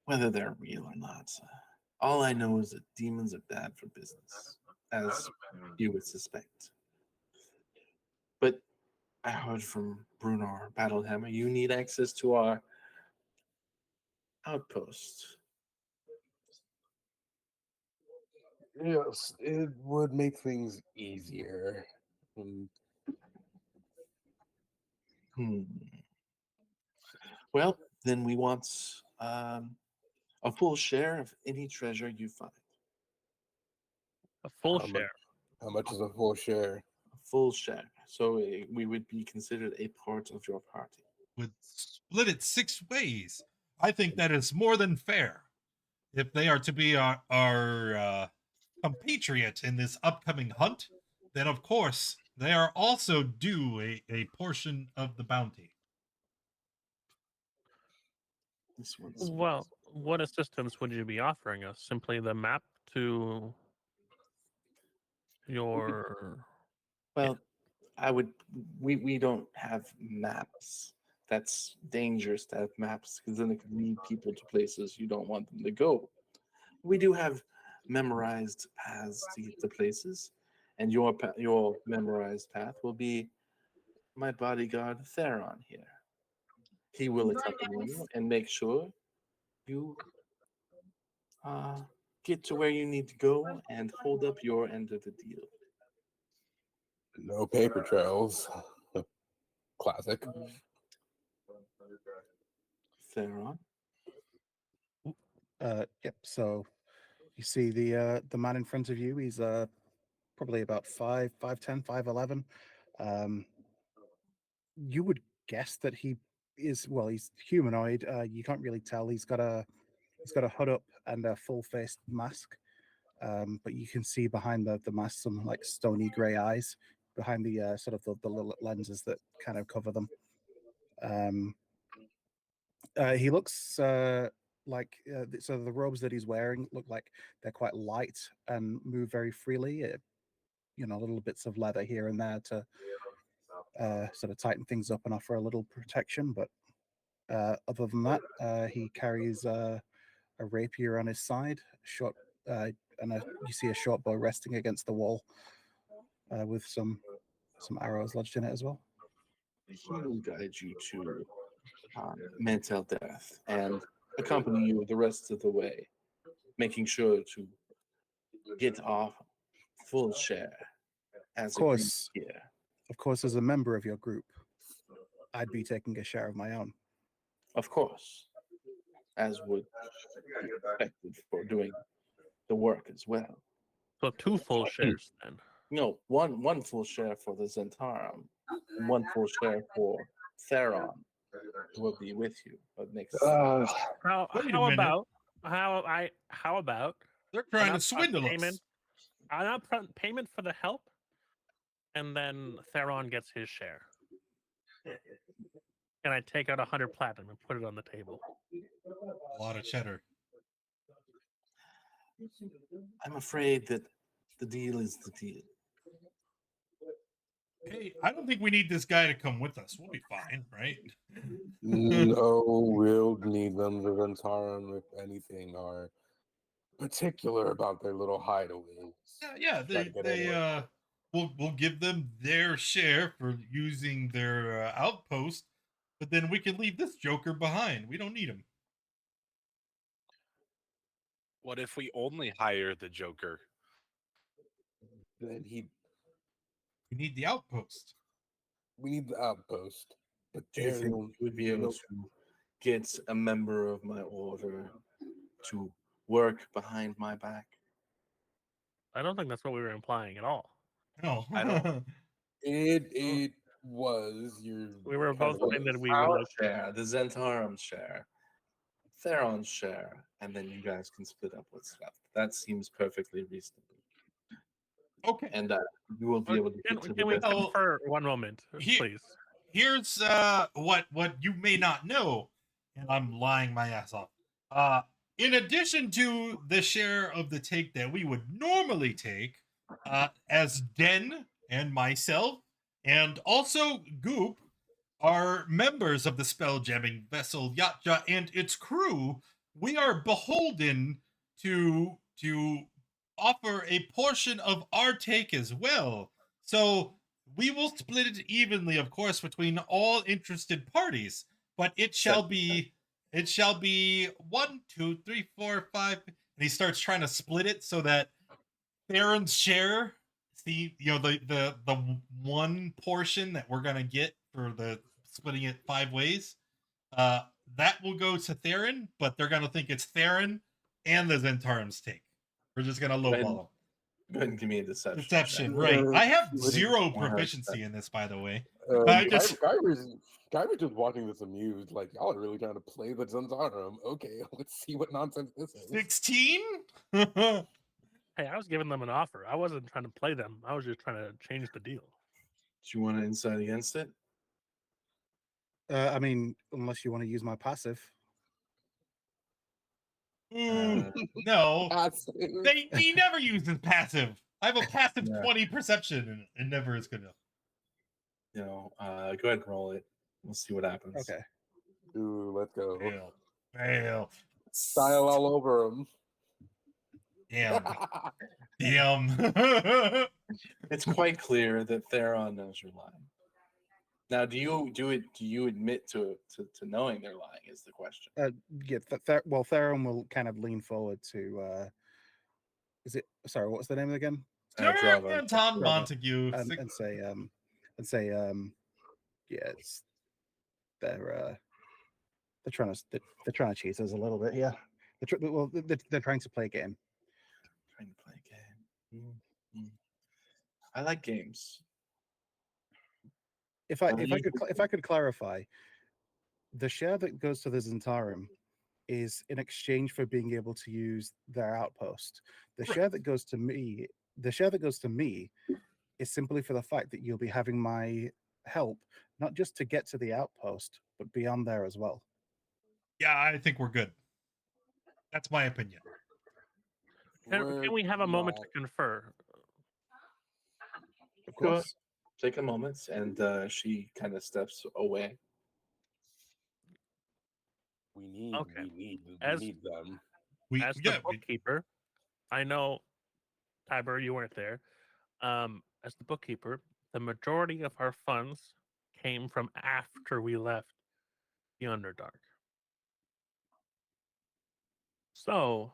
whether they're real or not, all I know is that demons are bad for business, as you would suspect. But I heard from Brunar Battlehammer, you need access to our outpost. Yes, it would make things easier. Well, then we want a full share of any treasure you find. A full How share. How much is a full share? A full share. So we would be considered a part of your party. Would split it 6 ways. I think that is more than fair. If they are to be our compatriot in this upcoming hunt, then of course they are also due a portion of the bounty. This one's Well, what assistance would you be offering us? Simply the map to your. well. I would. We don't have maps. That's dangerous to have maps because then it could lead people to places you don't want them to go. We do have memorized paths to get to places, and your memorized path will be my bodyguard Theron here. He will accompany you and make sure you uh, get to where you need to go and hold up your end of the deal. No paper trails. Classic. Theron, Yep. So you see the man in front of you. He's probably about 5'10", 5'11". You would guess that he is, well, he's humanoid. You can't really tell. He's got a hood up and a full faced mask. But you can see behind the mask some like stony gray eyes behind the sort of the little lenses that kind of cover them. He looks so the robes that he's wearing look like they're quite light and move very freely. Little bits of leather here and there to sort of tighten things up and offer a little protection. But other than that, he carries a rapier on his side, short, you see a short bow resting against the wall with some arrows lodged in it as well. he will guide you to mental death and accompany you the rest of the way, making sure to get off full share as Of course, agreed here. of course, as a member of your group, I'd be taking a share of my own. Of course, as would be expected for doing the work as well. So 2 full shares then. No, one full share for the Zentarum, and 1 full share for Theron will be with you. What makes How Wait a how minute. about how about They're trying an to swindle upfront payment? us. An upfront payment for the help, and then Theron gets his share. And I take out 100 platinum and put it on the table. A lot of cheddar. I'm afraid that the deal is the deal. Hey, I don't think we need this guy to come with us. We'll be fine, right? No, we'll need them. The Ventarum, if anything, are particular about their little hideaways. Yeah, Try to get in. we'll give them their share for using their outpost, but then we can leave this joker behind. We don't need him. What if we only hire the Joker? Then We need the outpost. we need the outpost. But Do you there think no- you would be able no- to get a member of my order to work behind my back? I don't think that's what we were implying at all. No, I don't- It was your. We were kind both of saying a- that we would Our like. share, the Zentarum share, Theron's share, and then you guys can split up what's left. That seems perfectly reasonable. okay. And you will be able to Can, get to the can we best. Well, confer 1 moment, he- please? Here's what you may not know, and I'm lying my ass off. In addition to the share of the take that we would normally take, as Den and myself, and also Goop, are members of the spelljamming vessel Yatja and its crew, we are beholden to offer a portion of our take as well. So we will split it evenly, of course, between all interested parties. But it shall be 1, 2, 3, 4, 5, and he starts trying to split it so that Theron's share, the one portion that we're gonna get for the splitting it 5 ways, that will go to Theron, but they're gonna think it's Theron and the Zentarum's take. We're just gonna ahead. lowball them. Go ahead and give me a deception. Deception, check. right? I have What is- 0 Wow, proficiency in this, by the way. Kyber's just watching this amused, like y'all are really trying to play the Zentarum. Okay, let's see what nonsense this is. 16. Hey, I was giving them an offer. I wasn't trying to play them. I was just trying to change the deal. Do you want to insight against it? I mean, unless you want to use my passive. Ooh, no. Passive. He never uses passive. I have a passive Yeah. 20 perception, and it never is good enough. Go ahead and roll it. We'll see what happens. Okay. Ooh, let's go. Fail. Fail. Style all over him. Damn. Damn. It's quite clear that Theron knows you're lying. Now, do you admit to knowing they're lying? Is the question. Yeah. Well, Theron will kind of lean forward to. Is it? Sorry, what's the name again? Sir Trevor. Anton Montague. And say yeah, it's they're trying to cheat us a little bit. Yeah. They're trying to play a game. Trying to play a game. Mm. I like games. If I could clarify, the share that goes to the Zentarum is in exchange for being able to use their outpost. The share that goes to me is simply for the fact that you'll be having my help, not just to get to the outpost, but beyond there as well. Yeah, I think we're good. That's my opinion. Can we have a moment to confer? Of Go course. Take a moment, and she kind of steps away. We need As- them. As the bookkeeper, I know, Tiber, you weren't there. As the bookkeeper, the majority of our funds came from after we left the Underdark. So,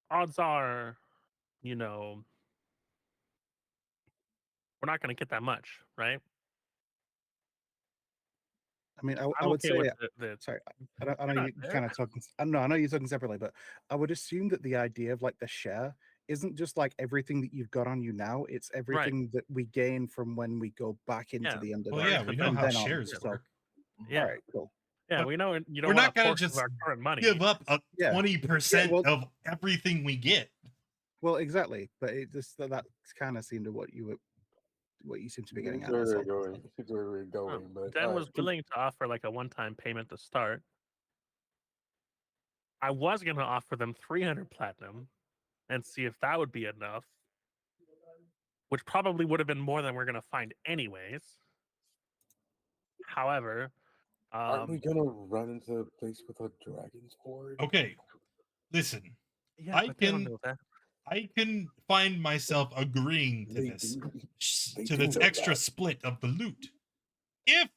odds are, we're not going to get that much, right? I mean, I I'm would okay say, with the sorry, I know You're not you there. kind of talking. I know you're talking separately, but I would assume that the idea of like the share isn't just like everything that you've got on you now. It's everything that we gain from when we go back into Yeah. the Underdark. Well, yeah, we know from how then on. shares So, work. Yeah. all right, cool. Yeah, But we know you don't we're want not a gonna portion just of our current money. Give up a Yeah. 20% well- of everything we get. Well, exactly, but it just that kind of seemed to what you seem to be getting at. Where That's we're all. going. Where we're going. But Dan was willing to offer like a one-time payment to start. I was going to offer them 300 platinum and see if that would be enough, which probably would have been more than we're going to find anyways. However, aren't we gonna run into a place with a dragon's horde? Okay, listen. yeah, I but they don't can know that. I can find myself agreeing to They this, do. They to do this know extra that. split of the loot, if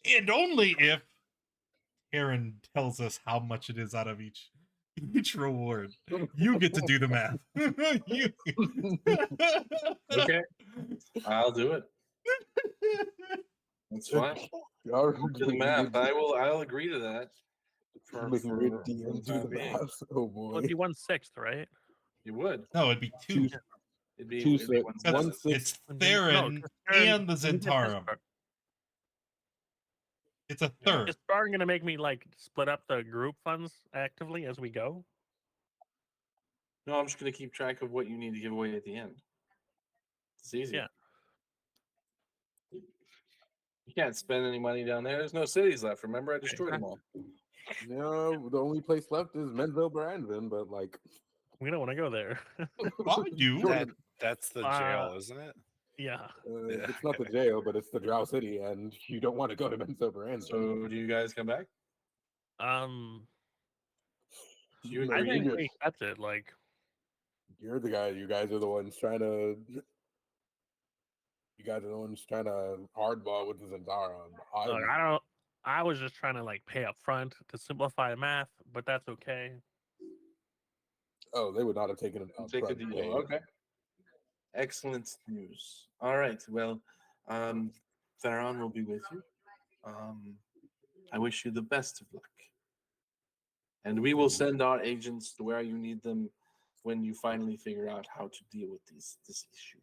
and only if Aaron tells us how much it is out of each reward. You get to do the math. You- Okay, I'll do it. That's fine. Our- Do the math. I'll agree to that. Making your for DM the do the time being. math. Oh Well, boy. it'd be 1/6, right? You would. No, it'd be two. It'd be, Two it'd be six- 1/7. one six- It's No, Theron 'cause Aaron- and the he did his Zentarum. part. It's a Yeah. third. Is Spartan going to make me like split up the group funds actively as we go? No, I'm just gonna keep track of what you need to give away at the end. It's easy. Yeah. You can't spend any money down there. There's no cities left. Remember, I destroyed them all. No, the only place left is Menville Brandon, but like We don't want to go there. I do. That's the jail, isn't it? Yeah. Yeah. it's not the jail, but it's the Drow City, and you don't want to go to Menville Brandon. So, do you guys come back? You I agree? think we accept it. Like, You're the guy. You guys are the ones trying to. You guys are the ones trying to hardball with the Zendara. look, I don't. I was just trying to like pay up front to simplify the math, but that's okay. Oh, they would not have taken it. Take a upfront deal. pay. Okay. Excellent news. All right. Well, Theron will be with you. I wish you the best of luck. And we will send our agents to where you need them when you finally figure out how to deal with this issue.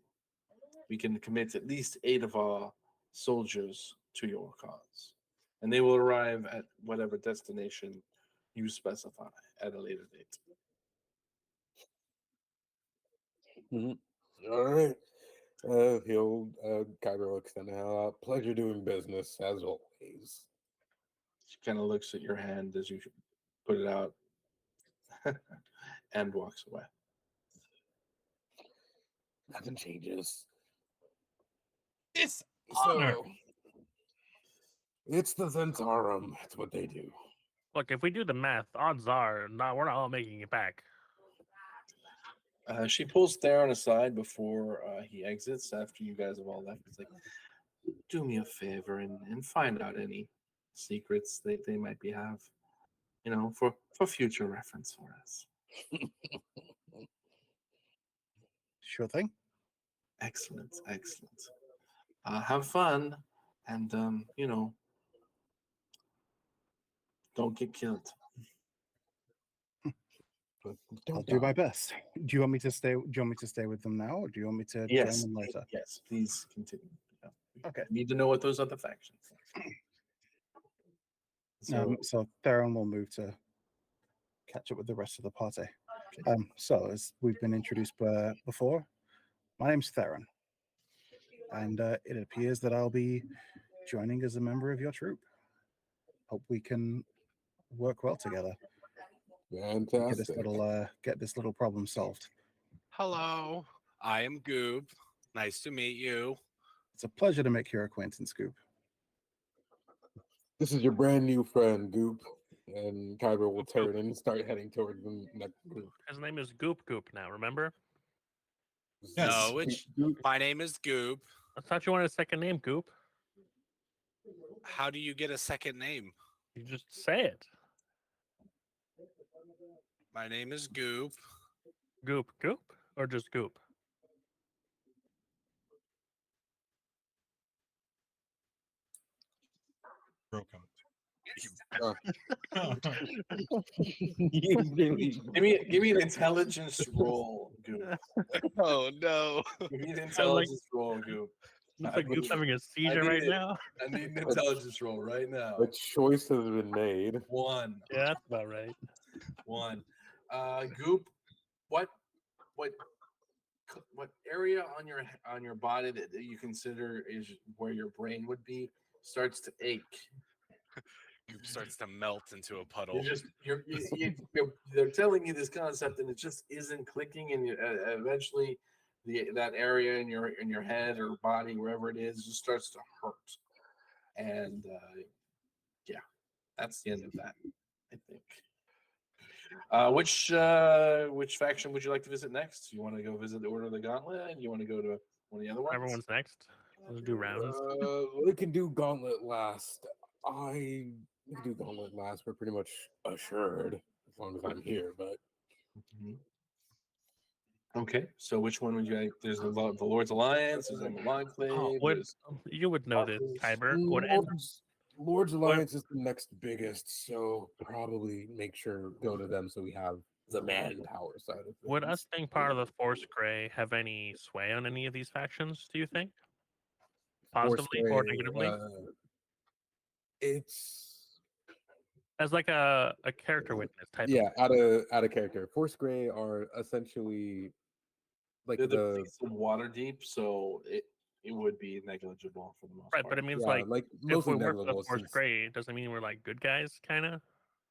We can commit at least 8 of our soldiers to your cause. And they will arrive at whatever destination you specify at a later date. All right. He'll Kyber will extend a pleasure doing business as always. She kind of looks at your hand as you put it out, and walks away. Nothing changes. This honor. So it's the Zentarum. That's what they do. Look, if we do the math, odds are we're not all making it back. She pulls Theron aside before he exits after you guys have all left. It's like, do me a favor and find out any secrets they might be have, for future reference for us. Sure thing. Excellent. Have fun, and don't get killed. I'll do my best. Do you want me to stay? Do you want me to stay with them now, or do you want me to join them later? Yes, please continue. Okay. We need to know what those other factions are. So Theron will move to catch up with the rest of the party. Okay. So as we've been introduced before, my name's Theron, and it appears that I'll be joining as a member of your troop. Hope we can work well together. Fantastic. Get this little problem solved. Hello, I am Goob. Nice to meet you. It's a pleasure to make your acquaintance, Goop. This is your brand new friend, Goop. And Kyber will turn and start heading toward the next group. His name is Goop now, remember? Yes. No, my name is Goob. I thought you wanted a second name, Goop. How do you get a second name? You just say it. My name is Goob. Goop, or just Goop? Broke him. Give me an intelligence roll, Goop. Oh no. Give me an intelligence roll, Goop. Looks like Goop's having a seizure right now. I need an intelligence roll right now. A choice has been made. 1. Yeah, that's about right. 1. Goop, what area on your body that you consider is where your brain would be starts to ache? Goop starts to melt into a puddle. They're telling you this concept and it just isn't clicking, and eventually that area in your head or body, wherever it is, just starts to hurt. And yeah, that's the end of that, I think. Which faction would you like to visit next? You want to go visit the Order of the Gauntlet? You want to go to one of the other ones? Everyone's next. Let's do rounds. We can do Gauntlet last. We can do Gauntlet last. We're pretty much assured as long as I'm here. But okay, so which one would you like? There's the Lord's Alliance. There's the Enclave. You would know this, Kyber. Lord's Alliance is the next biggest, so probably make sure go to them so we have the manpower side of things. Would us being part of the Force Grey have any sway on any of these factions, do you think? Positively or negatively? It's as like a character witness type. Yeah, out of character. Force Grey are essentially like the police of Waterdeep, so it would be negligible for the most part. But it means Yeah, like if mostly we work with negligible. Force Grey, does it mean we're like good guys, kind of?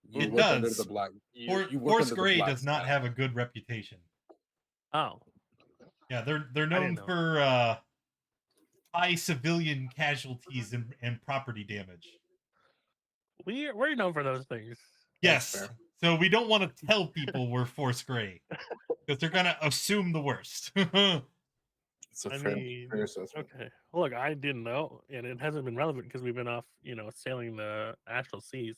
You It work under does. the black. Force Grey does not have a good reputation. Oh, Yeah, they're known for high civilian casualties and property damage. we're known for those things. Yes, so we don't want to tell people we're Force Grey because they're gonna assume the worst. It's a fair assessment. Okay. Well, look, I didn't know, and it hasn't been relevant because we've been off, sailing the astral seas.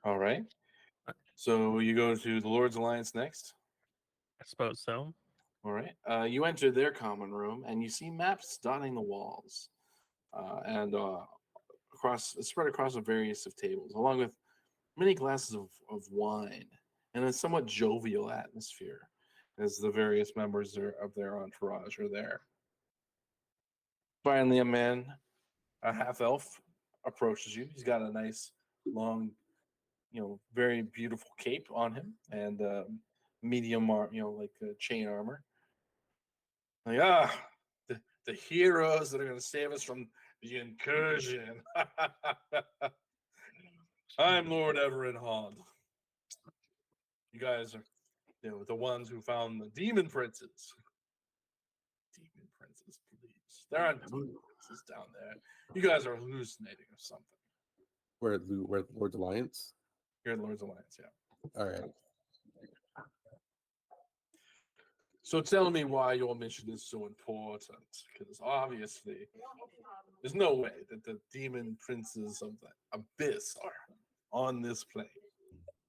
All right. So you go to the Lord's Alliance next. I suppose so. All right. You enter their common room and you see maps dotting the walls, and spread across a various of tables, along with many glasses of wine and a somewhat jovial atmosphere as the various members of their entourage are there. Finally, a half elf, approaches you. He's got a nice, long, very beautiful cape on him and medium arm, like chain armor. Like, the heroes that are going to save us from The incursion. I'm Lord Everett Hond. You guys are, the ones who found the demon princes. Demon princes, please. There aren't demon princes down there. You guys are hallucinating or something. We're at Lord's Alliance. You're at Lord's Alliance, yeah. All right. So tell me why your mission is so important, because obviously there's no way that the demon princes of the abyss are on this plane.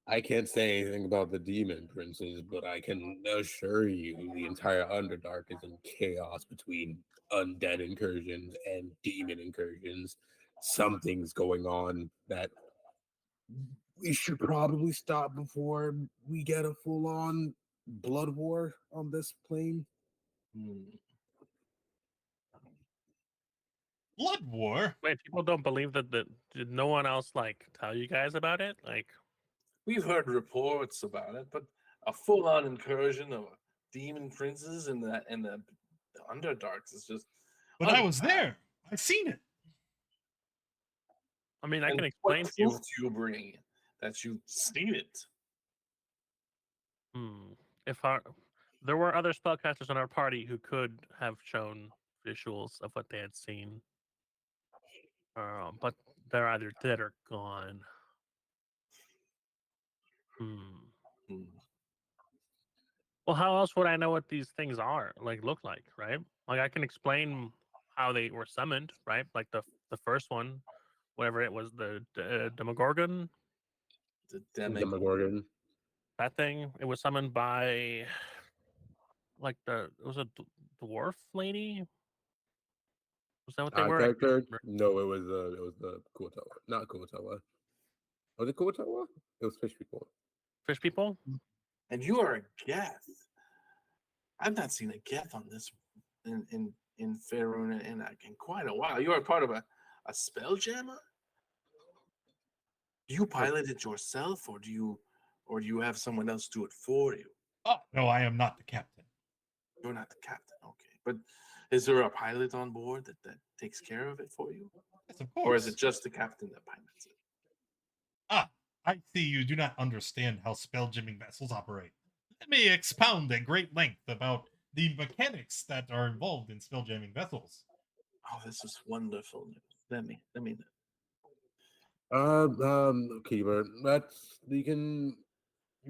I can't say anything about the demon princes, but I can assure you the entire Underdark is in chaos between undead incursions and demon incursions. Something's going on that we should probably stop before we get a full-on blood war on this plane. Blood war? Wait, people don't believe that. Did no one else like tell you guys about it? Like, We've heard reports about it, but a full-on incursion of demon princes in the Underdarks is just. But I was there. I've seen it. I mean, I And can explain what to you. proof do you bring that you've seen it? If there were other spellcasters in our party who could have shown visuals of what they had seen, but they're either dead or gone. Well, how else would I know what these things are look like, right? Like I can explain how they were summoned, right? Like the first one, whatever it was, the Demogorgon, The Demogorgon. that thing. It was summoned by it was a dwarf lady. Was that what they were? I can't Character? remember. No, it was the Kuotawa. Not Kuotawa. Was it Kuotawa? It was fish people. Fish people? And you are a Geth. I've not seen a Geth on this in Faerun in quite a while. You are part of a spelljammer? Do you pilot it yourself, or do you have someone else do it for you? Oh, no, I am not the captain. You're not the captain, okay. But is there a pilot on board that takes care of it for you? Yes, of course. Or is it just the captain that pilots it? Ah, I see you do not understand how spell-jamming vessels operate. Let me expound at great length about the mechanics that are involved in spell-jamming vessels. Oh, this is wonderful news. Let me Okay, but you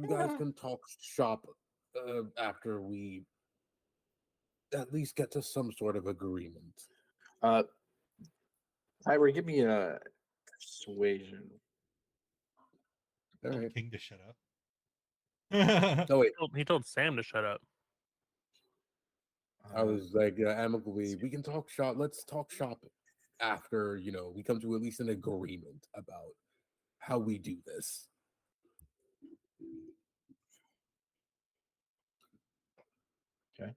guys can talk shop after we at least get to some sort of agreement. Ira, give me a persuasion. All Tell right. King to shut up. Oh wait, He told Sam to shut up. I was like amicably. We can talk shop. Let's talk shop after we come to at least an agreement about how we do this. Okay.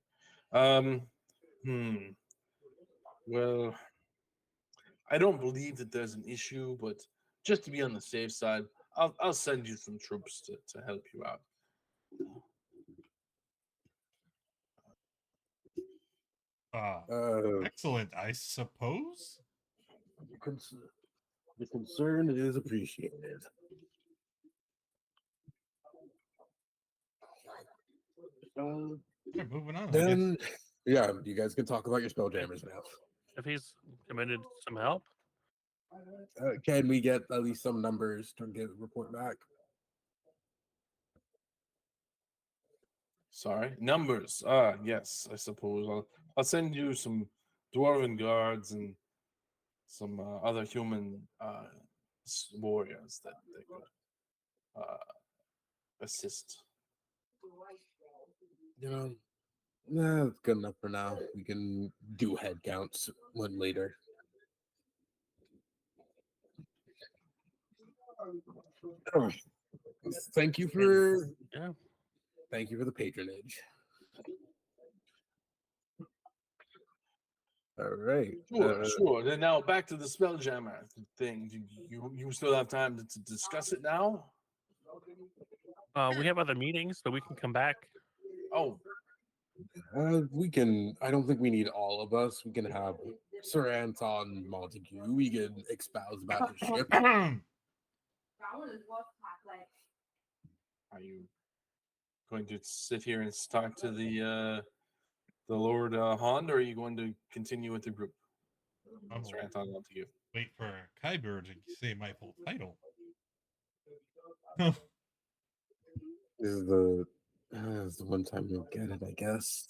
Well, I don't believe that there's an issue, but just to be on the safe side, I'll send you some troops to help you out. Excellent, I suppose. The concern is appreciated. Yeah, moving on. I Then, guess. yeah, you guys can talk about your spelljammers now. If he's committed some help, Can we get at least some numbers to report back? Sorry, numbers. Yes, I suppose I'll send you some dwarven guards and some other human warriors that could assist. That's good enough for now. We can do head counts one later. Thank you for the patronage. All right. Sure. Then now back to the spelljammer thing. You still have time to discuss it now? we have other meetings, but we can come back. Oh, We can. I don't think we need all of us. We can have Sir Anton Montague, we can expound about his ship. Are you going to sit here and talk to the Lord Hond, or are you going to continue with the group? I'm Sir gonna Anton, up to you. wait for Kyber to say my full title. This is the one time you'll get it, I guess.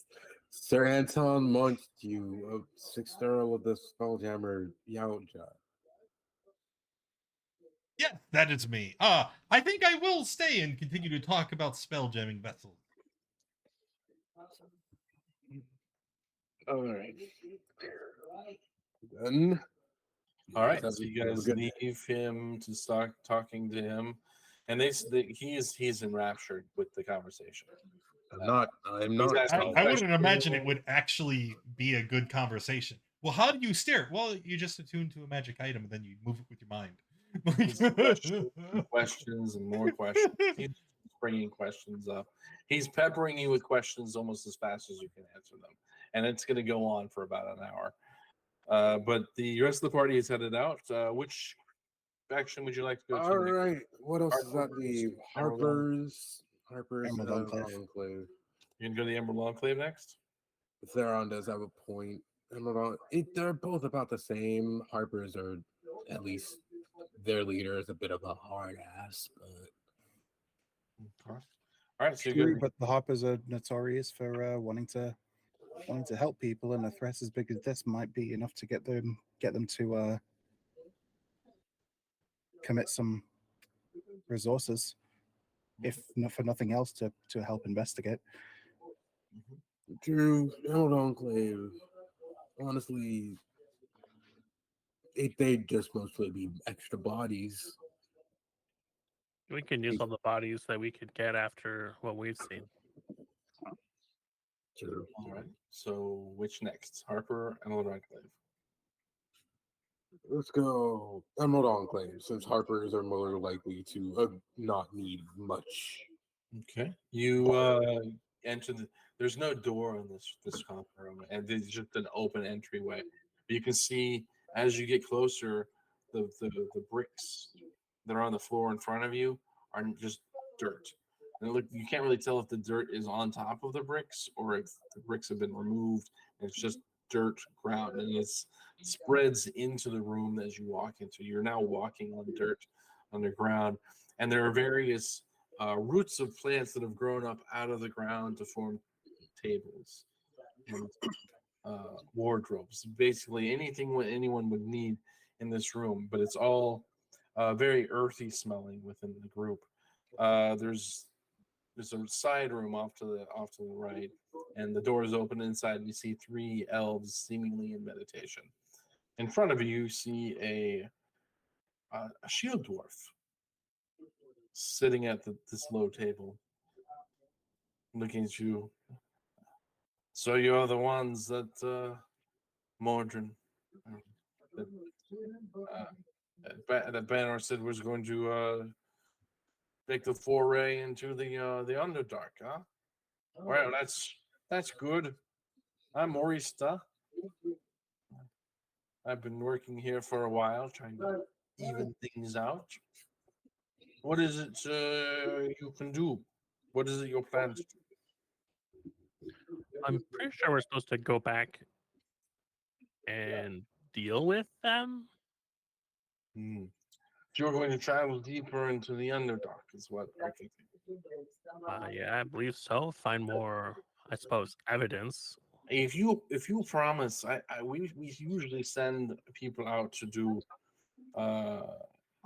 Sir Anton Montague, of Sixth Earl of the Spelljammer Yaoja. Yes, that is me. I think I will stay and continue to talk about spelljamming vessels. All right. Then All right. have So a- you have a guys good day. leave him to start talking to him, and he's enraptured with the conversation. I'm not. asking I you wouldn't questions. imagine it would actually be a good conversation. Well, how do you steer it? Well, you just attune to a magic item and then you move it with your mind. Questions and more questions. He's bringing questions up. He's peppering you with questions almost as fast as you can answer them, and it's going to go on for about an hour. But the rest of the party is headed out. Which faction would you like to go All to next? right. What else is that? Harper's, The Harper's Emerald Enclave. Enclave. You can go to the Emerald Enclave next. Theron does have a point. They're both about the same. Harper's are, at least their leader is a bit of a hard ass, but All right, so you True, go. but the Hoppers are notorious for wanting to help people, and a threat as big as this might be enough to get them to commit some resources, if not for nothing else, to help investigate. True, Emerald Enclave. Honestly, they'd just mostly be extra bodies. We can use all the bodies that we could get after what we've seen. True. All right. So which next? Harper, Emerald Enclave. Let's go Emerald Enclave, since Harpers are more likely to not need much. Okay. You enter the. There's no door in this conference room, and there's just an open entryway. But you can see as you get closer, the bricks that are on the floor in front of you are just dirt. And look, you can't really tell if the dirt is on top of the bricks or if the bricks have been removed. It's just dirt ground, and it spreads into the room as you walk into. You're now walking on dirt underground, and there are various roots of plants that have grown up out of the ground to form tables and wardrobes. Basically, anything what anyone would need in this room, but it's all very earthy smelling within the group. There's a side room off to the right, and the door is open inside. And you see three elves seemingly in meditation. In front of you, you see a shield dwarf sitting at this low table, looking at you. So you're the ones that Mordrin, that Banner said was going to make the foray into the Underdark, huh? Well, that's good. I'm Morista. I've been working here for a while, trying to even things out. What is it you can do? What is it your plans to I'm pretty sure we're supposed to go back and deal with them. do? You're going to travel deeper into the Underdark, is what I can think. Yeah, I believe so. Find more, I suppose, evidence. If you promise, we usually send people out to do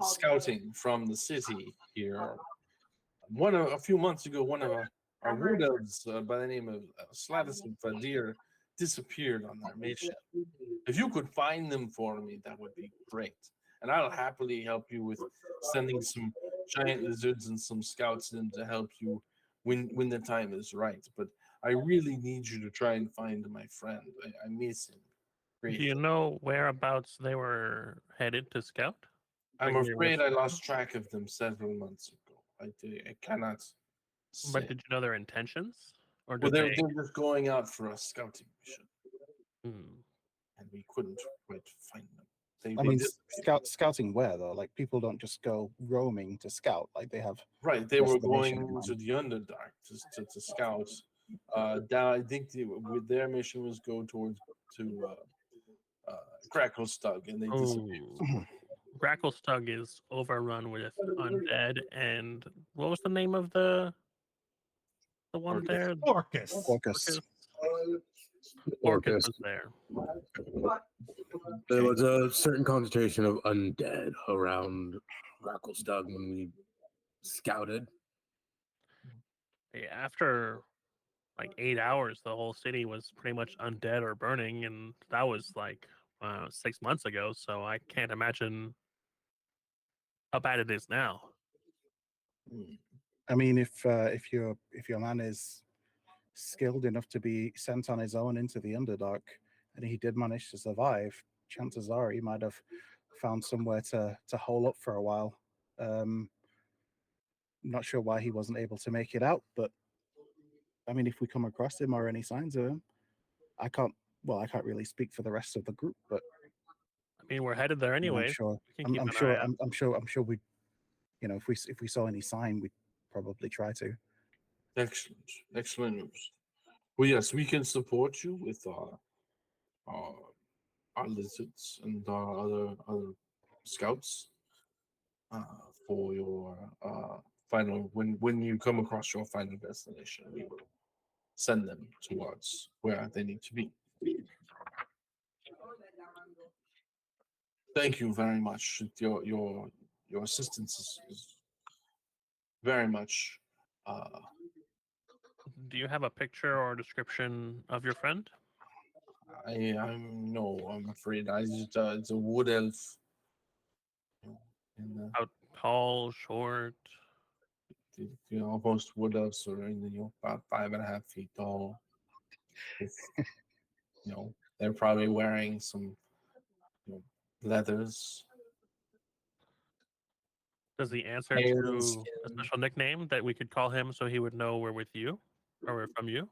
scouting from the city here. A few months ago, one of our wood elves by the name of Slatus and Fadir disappeared on their mission. If you could find them for me, that would be great. And I'll happily help you with sending some giant lizards and some scouts in to help you when the time is right. But I really need you to try and find my friend. I miss him. Do Greatly. you know whereabouts they were headed to scout? I'm Like, they were- afraid I lost track of them several months ago. I cannot say. But did you know their intentions, or Well, did they're just going out for a scouting mission. Hmm. And we couldn't quite find them. I They mean, disappeared. scouting where though? Like people don't just go roaming to scout. Like they have Right, they were destination in going to mind. the Underdark to scout. Down, I think with their mission was go towards to Crackle-Stug, and they disappeared. Oh, Gracklestug is overrun with undead. And what was the name of the one Orcus. there? Orcus. Orcus. Orcus was there. There was a certain concentration of undead around Racklestug when we scouted. Yeah, after like 8 hours, the whole city was pretty much undead or burning, and that was like 6 months ago. So I can't imagine how bad it is now. I mean, if your man is skilled enough to be sent on his own into the Underdark, and he did manage to survive, chances are he might have found somewhere to hole up for a while. Not sure why he wasn't able to make it out, but I mean, if we come across him or any signs of him, I can't really speak for the rest of the group, but I mean, we're headed there I mean, anyway. We can keep an eye out. I'm sure we, if we saw any sign, we'd probably try to. Excellent news. Well, yes, we can support you with our lizards and our other scouts for your final. When you come across your final destination, we will send them towards where they need to be. Thank you very much. Your assistance is very much. Do you have a picture or description of your friend? I'm afraid it's a wood elf. And How tall, short? most wood elves are about 5.5 feet tall. With, they're probably wearing some leathers. Does he answer Pale to a skin. special nickname that we could call him so he would know we're with you or we're from you?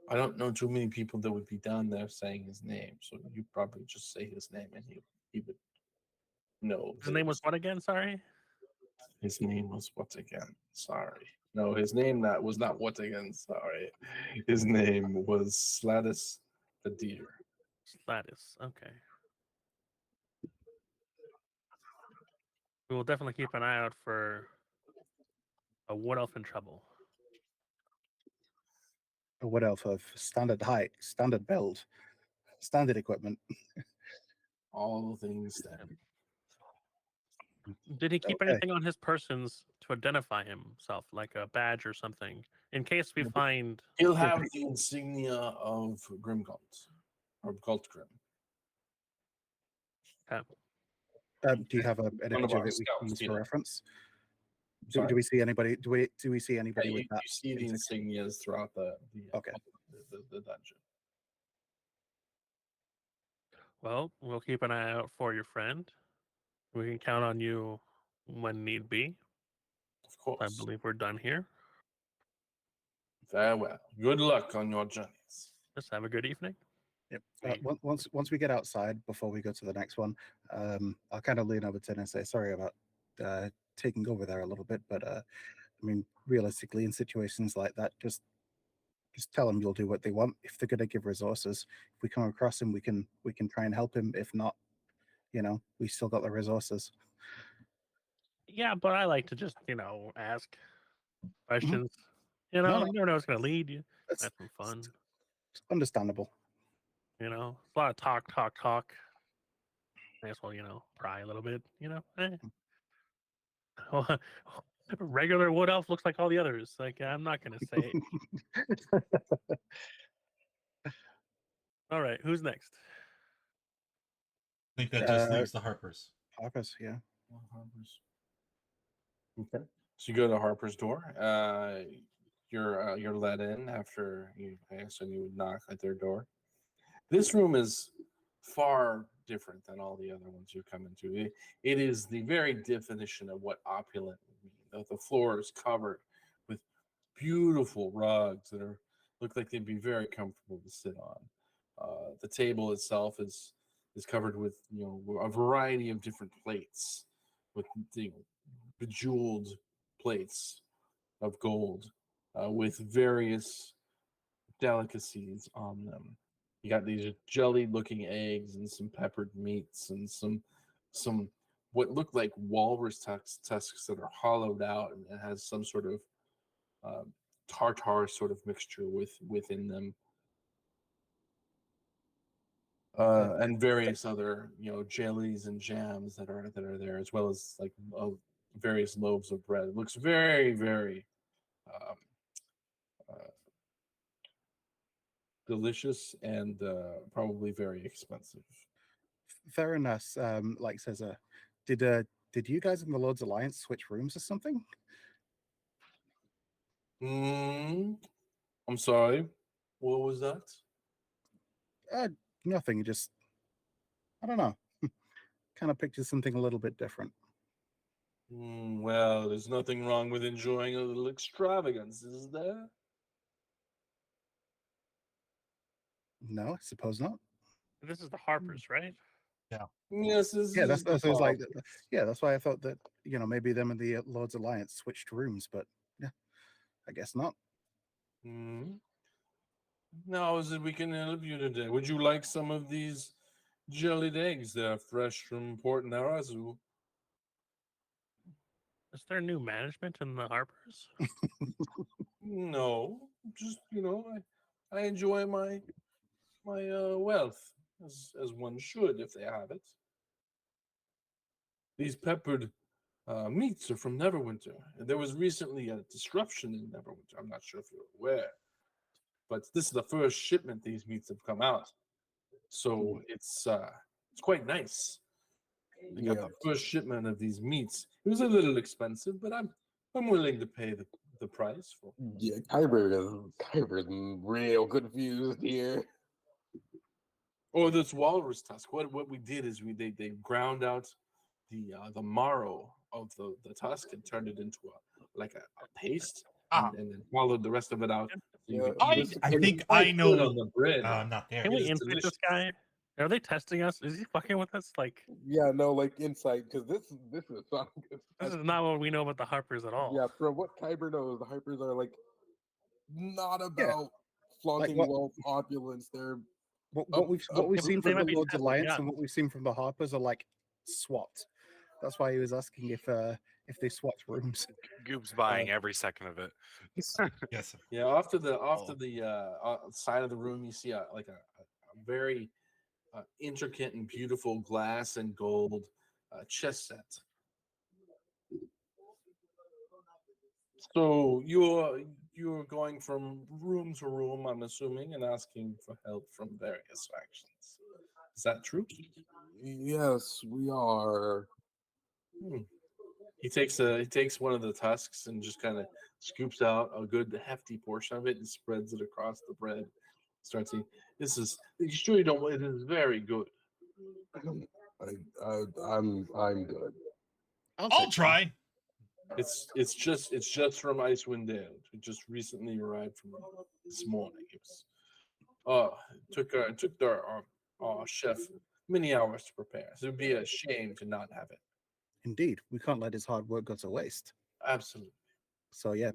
I don't know too many people that would be down there saying his name, so you probably just say his name and he would know. His name was what again? Sorry. His name was what again? Sorry. No, his name that was not what again. Sorry. His name was Slatus the Deer. Slatus. Okay. We will definitely keep an eye out for a wood elf in trouble. A wood elf of standard height, standard build, standard equipment. All things that. Did he keep Okay. anything on his persons to identify himself, like a badge or something, in case we find? He'll have the insignia of Grimgalt, or Galtgrim. Do you have an One of image of our it we can scouts, use for reference? Do Sorry. we see anybody? Do we see anybody Yeah, with you that? see the insignias throughout the Okay. the dungeon. Well, we'll keep an eye out for your friend. We can count on you when need be. Of course. I believe we're done here. Very well. Good luck on your journeys. Just have a good evening. Yep. We- Once we get outside, before we go to the next one, I'll kind of lean over to him and say, sorry about taking over there a little bit, but I mean, realistically, in situations like that, just tell them you'll do what they want. If they're going to give resources, if we come across him, we can try and help him. If not, we still got the resources. Yeah, but I like to just, ask questions. You No, never know what's going to lead you. That's Have some fun. it's understandable. It's a lot of talk. I guess we'll, pry a little bit, Regular wood elf looks like all the others. Like, I'm not going to say it. All right, who's next? I think that just leaves the Harpers. Harper's, yeah. Harper's. Okay. So you go to Harper's door. You're let in after I assume you would knock at their door. This room is far different than all the other ones you come into. It is the very definition of what opulent would mean. The floor is covered with beautiful rugs that look like they'd be very comfortable to sit on. The table itself is is covered with a variety of different plates, with bejeweled plates of gold, with various delicacies on them. You got these jelly-looking eggs and some peppered meats and some what look like walrus tusks that are hollowed out, and it has some sort of tartar sort of mixture within them, and various other jellies and jams that are there, as well as like various loaves of bread. It looks very, very um, uh, delicious and probably very expensive. Theranos, like says, did you guys in the Lord's Alliance switch rooms or something? I'm sorry. What was that? Nothing. Just I don't know. Kind of pictured something a little bit different. Well, there's nothing wrong with enjoying a little extravagance, is there? No, I suppose not. This is the Harpers, right? Yes, this Yeah, is that's the like problem. yeah, that's why I thought that maybe them and the Lord's Alliance switched rooms, but yeah, I guess not. How is it we can help you today? Would you like some of these jellied eggs? They're fresh from Port Narazu. Is there new management in the Harpers? No, just I enjoy my wealth as one should if they have it. These peppered meats are from Neverwinter. And there was recently a disruption in Neverwinter. I'm not sure if you're aware, but this is the first shipment these meats have come out, so it's quite nice. They got the first shipment of these meats. It was a little expensive, but I'm willing to pay the price for. Yeah, Kyber's real confused here. Or this walrus tusk. What we did is they ground out the marrow of the tusk and turned it into a paste, and then hollowed the rest of it out. So you could I think quite I good know. on the bread. I'm not there. Can It we is insight this delicious. guy? Are they testing us? Is he fucking with us? Like, Yeah, no, like insight, because this is not good. this is not what we know about the Harpers at all. Yeah, from what Kyber knows, the Hypers are like not about flaunting what- wealth, opulence. They're What we've seen they from might the be Lord's testing Alliance us. and what we've seen from the Harpers are like swapped. That's why he was asking if they swapped rooms. Goop's buying every second of it. Yes. Yeah, off to the side of the room, you see a very intricate and beautiful glass and gold chess set. So you're going from room to room, I'm assuming, and asking for help from various factions. Is that true? yes, we are. He takes one of the tusks and just kind of scoops out a good hefty portion of it and spreads it across the bread. Starts eating. You sure you don't? It is very good. I'm good. I'll take try. It's just from Icewind Dale. It just recently arrived from this morning. It took our chef many hours to prepare. So it'd be a shame to not have it. Indeed, we can't let his hard work go to waste. Absolutely. So yeah,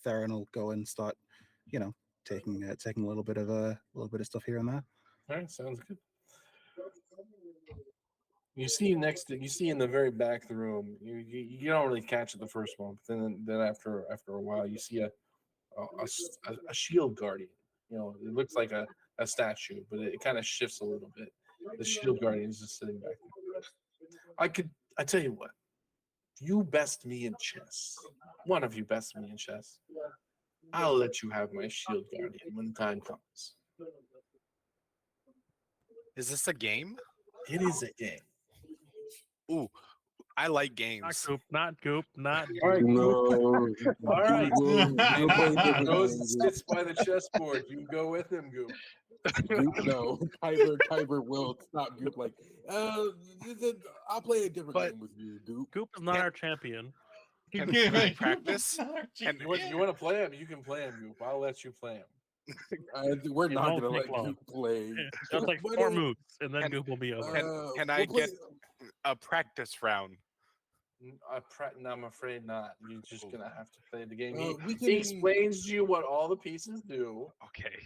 Theron will go and start, taking a little bit of stuff here and there. All right, sounds good. You see in the very back of the room. You don't really catch it the first one, but then after a while, you see a shield guardian. It looks like a statue, but it kind of shifts a little bit. The shield guardian is just sitting back there. I tell you what, you best me in chess. One of you best me in chess. I'll let you have my shield guardian when the time comes. Is this a game? It is a game. Ooh, I like Not games. Goop, not Goop, not All right, No. all right. We'll play different Goes games. sits by the chessboard. You go with him, Goop. No, Kyber will stop Goop. Like, I'll play a different But- game with you, Goop. Goop is not Yeah. our champion. Can Yeah, I right. practice? You want to play him? You can play him, Goop. I'll let you play him. We're It not won't gonna take let long. you play. Just like But, 4 moves, and then Can- Goop will be over. Can I we'll play- get a practice round? No, I'm afraid not. You're just gonna have to play the game. we He can- explains to you what all the pieces do, Okay.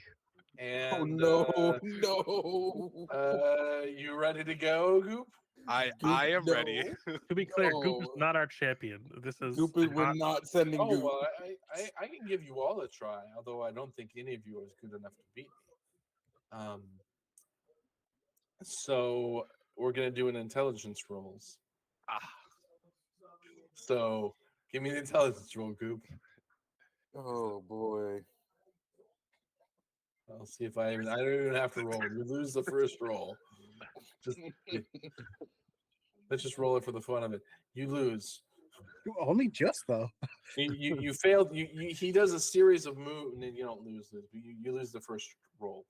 and Oh no, no! you ready to go, Goop? I Goop, am ready. no. To be clear, Goop is No. not our champion. This is Goop is, we're not sending Oh Goop. well, I can give you all a try, although I don't think any of you are good enough to beat me. So we're gonna do an intelligence rolls. Ah, So give me the intelligence roll, Goop. Oh boy. I'll see if I don't even have to roll. You lose the first roll. Just let's just roll it for the fun of it. You lose. Only just though. You failed. He does a series of moves, and then you don't lose this, but you lose the first roll.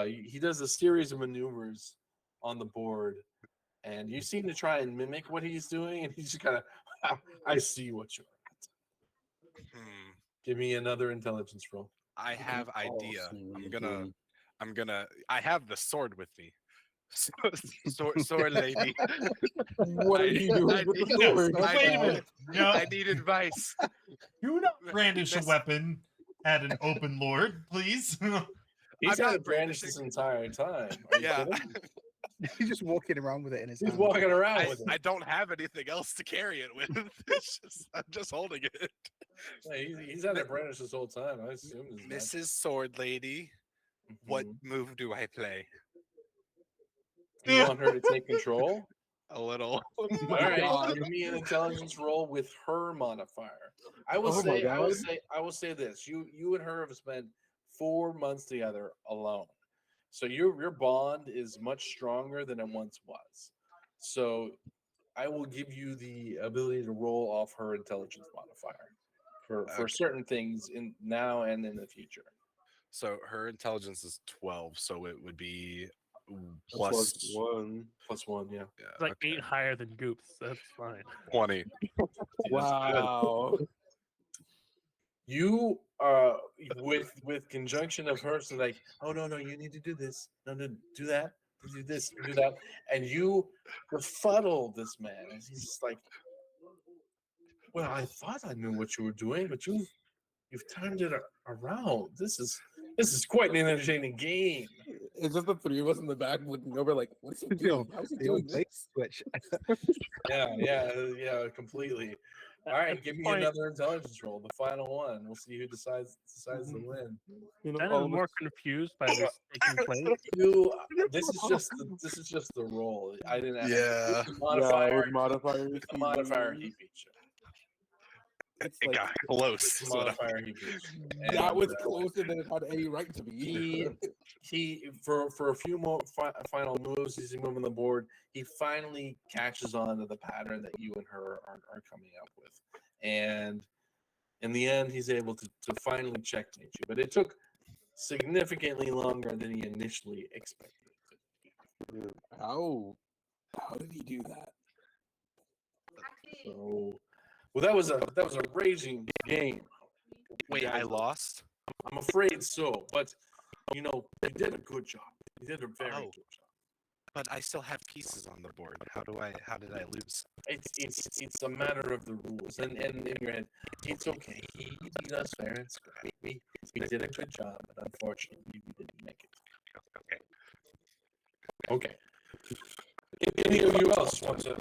He does a series of maneuvers on the board, and you seem to try and mimic what he's doing, and he's just kind of, I see what you're at. hmm. Give me another intelligence roll. I have Oh, idea. see, I have the sword with me. Sword lady. What are you doing with the No, sword? no, wait a minute. No, I need advice. do not brandish a Miss- weapon at an open lord, please. He's I'm had not it brandished this entire time. Are you Yeah. kidding? He's just walking around with it in his He's hand. walking around I, with it. I don't have anything else to carry it with. I'm just holding it. Yeah, he's had it brandished this whole time. I assume this Mrs. Sword Lady, what move do I play? You want her to take control? A little. Oh All my right, god. give me an intelligence roll with her modifier. I will Oh my say, God. I will say this: you and her have spent 4 months together alone, so your bond is much stronger than it once was. So I will give you the ability to roll off her intelligence modifier for Okay. certain things in now and in the future. So her intelligence is 12, so it would be Plus plus one. +1, yeah. yeah, It's like okay, 8 higher than Goop's. That's fine. 20. Wow. You with conjunction of her, so like, oh no, you need to do this, no, do that, do this, do that, and you befuddle this man, and he's just like, well, I thought I knew what you were doing, but you've turned it around. This is quite an entertaining game. It's just the three of us in the back looking over like, what is he The doing? old- How's he the doing old bait this? switch. Yeah, completely. All At right, this give me point, another intelligence roll, the final one. We'll see who decides to win. You know, Dan all is of more us- confused by this taking place. This is just the roll. I didn't ask. Yeah. The Yeah, modifier. with modifiers. With the modifier, he beat you. It's It like, got close. With the is what I- modifier, he beat you. that And, was closer than it had any right to be. he for a few more final moves, he's moving the board. He finally catches on to the pattern that you and her are coming up with, and in the end, he's able to finally checkmate you. But it took significantly longer than he initially expected. How did he do that? So, well, that was a raging game. Wait, I lost? I'm afraid so, but you did a good job. You did a very Oh. good job. But I still have pieces on the board. How did I lose? It's a matter of the rules, and in your head, it's okay. He beat us fair and square. We did a good job, but unfortunately, we didn't make it. Okay. Okay. If any of you else want to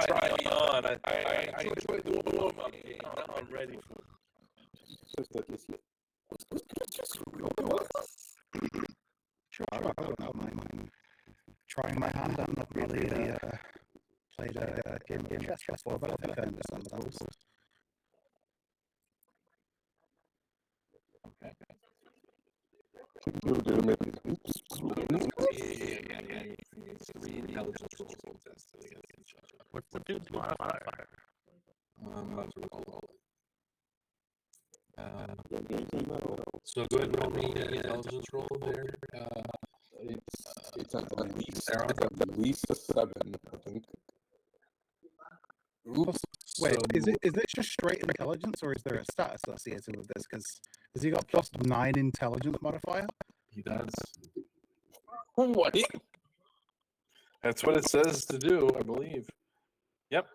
try me on, I enjoy the warm up game. Now I'm ready for Sure, I don't mind trying my hand. I'm not really played a game of chess before, but I think I understand the rules. three intelligence rolls contested against each other. What's the dude's modifier? I'm about to roll it. So go ahead and roll me an intelligence roll there. It's at least a 7, I think. Oops. Wait, So- is it just straight intelligence, or is there a stat associated with this? Because Has he got +9 intelligence modifier? He does. What? That's what it says to do, I believe. Yep.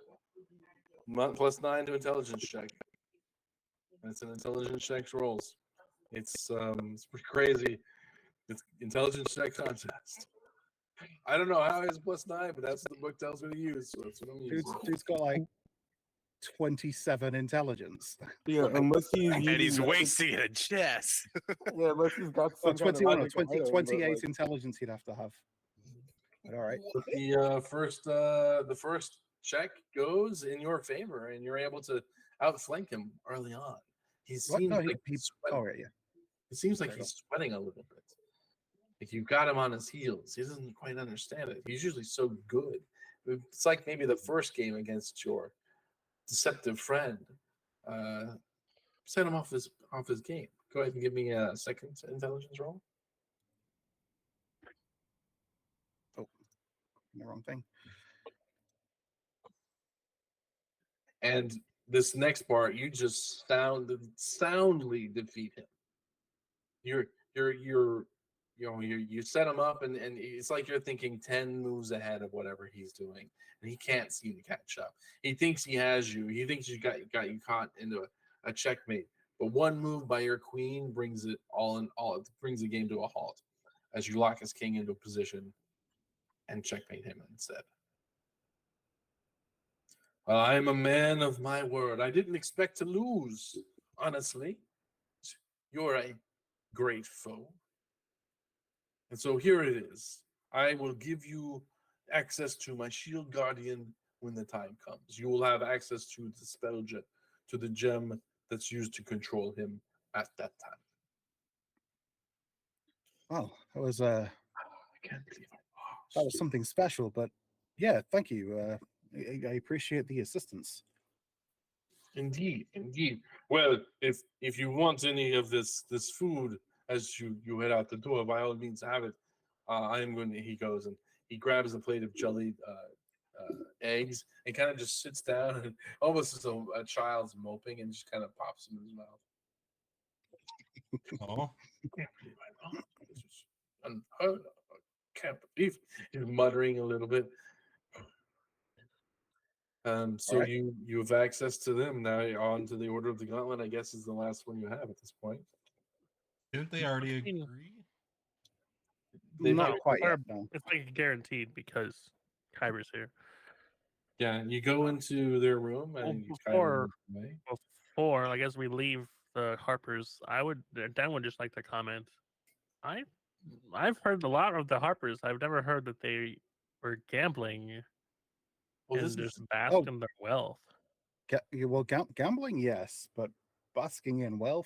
+9 to intelligence check. It's an intelligence check rolls. It's pretty crazy. It's intelligence check contest. I don't know how it's +9, but that's what the book tells me to use, so that's what I'm using. Dude's got like 27 intelligence. Yeah, unless he's And he's using wasting it in chess. Yeah, unless he's got Oh, some kind of 21 or magical 20, item, but, 28 like, intelligence he'd have to have. But all right. The first check goes in your favor, and you're able to outflank him early on. He What? seems No, like he, he's sweating. oh, right, yeah. It seems like There you he's sweating a little bit. Like you've got him on his heels. He doesn't quite understand it. He's usually so good. It's like maybe the first game against your deceptive friend set him off his game. Go ahead and give me a second intelligence roll. Oh, the wrong thing. And this next part, you just soundly defeat him. You set him up, and it's like you're thinking 10 moves ahead of whatever he's doing, and he can't seem to catch up. He thinks he has you. He thinks you got you caught into a checkmate. But one move by your queen brings it brings the game to a halt as you lock his king into a position and checkmate him instead. I am a man of my word. I didn't expect to lose, honestly. You're a great foe. And so here it is. I will give you access to my shield guardian when the time comes. You will have access to the spell gem, to the gem that's used to control him at that time. Well, that was I can't believe that was something special, but yeah, thank you. I appreciate the assistance. Indeed, indeed. Well, if you want any of this food as you head out the door, by all means have it. I am going to. He goes and he grabs a plate of jellied eggs and kind of just sits down and almost as a child's moping and just kind of pops them in his mouth. Oh, Can't believe I know. This is unheard of. I can't believe he's muttering a little bit. So Right. you have access to them now. On to the Order of the Gauntlet. I guess is the last one you have at this point. didn't they already I mean, agree? They've Not already- quite yet, no. It's like guaranteed because Kyber's here. Yeah, you go into their room Well, and you kind of Before, like as we leave the Harpers, Dan would just like to comment. I've heard a lot of the Harpers. I've never heard that they were gambling Well, and this is just basked Oh. in their wealth. Well, gambling, yes, but basking in wealth.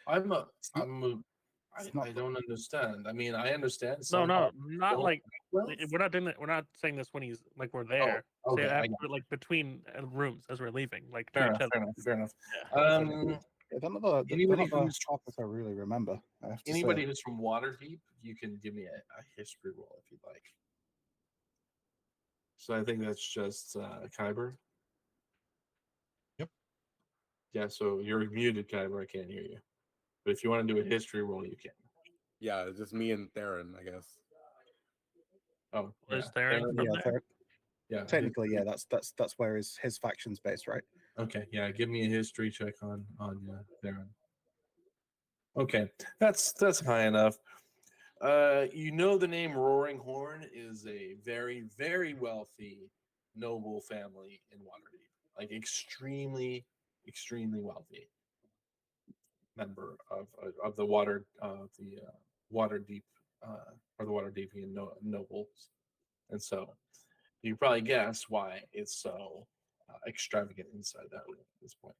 I'm a It's not- I'm a it's not- I don't understand. I mean, I understand. No, some no, Harpers not don't like well. we're not doing it. We're not saying this when he's like we're there. Okay, Say I after, got like between rooms as we're leaving, like to fair each enough, other. fair enough. Yeah. Um, They're Anybody not the who's- Harpers I really remember. I have to anybody say. who's from Waterdeep, you can give me a history roll if you'd like. So I think that's just Kyber. Yep. Yeah, so you're muted, Kyber. I can't hear you. But if you want to do a history roll, you can. yeah, it's just me and Theron, I guess. Oh, Is yeah. there Theron- Yeah, yeah. technically, yeah. That's where his faction's based, right? Okay, yeah. Give me a history check on Theron. Okay, that's high enough. You know the name Roaring Horn is a very, very wealthy, noble family in Waterdeep. Like extremely, extremely wealthy member of the Waterdeep or the Waterdeepian nobles, and so you can probably guess why it's so extravagant inside that room at this point.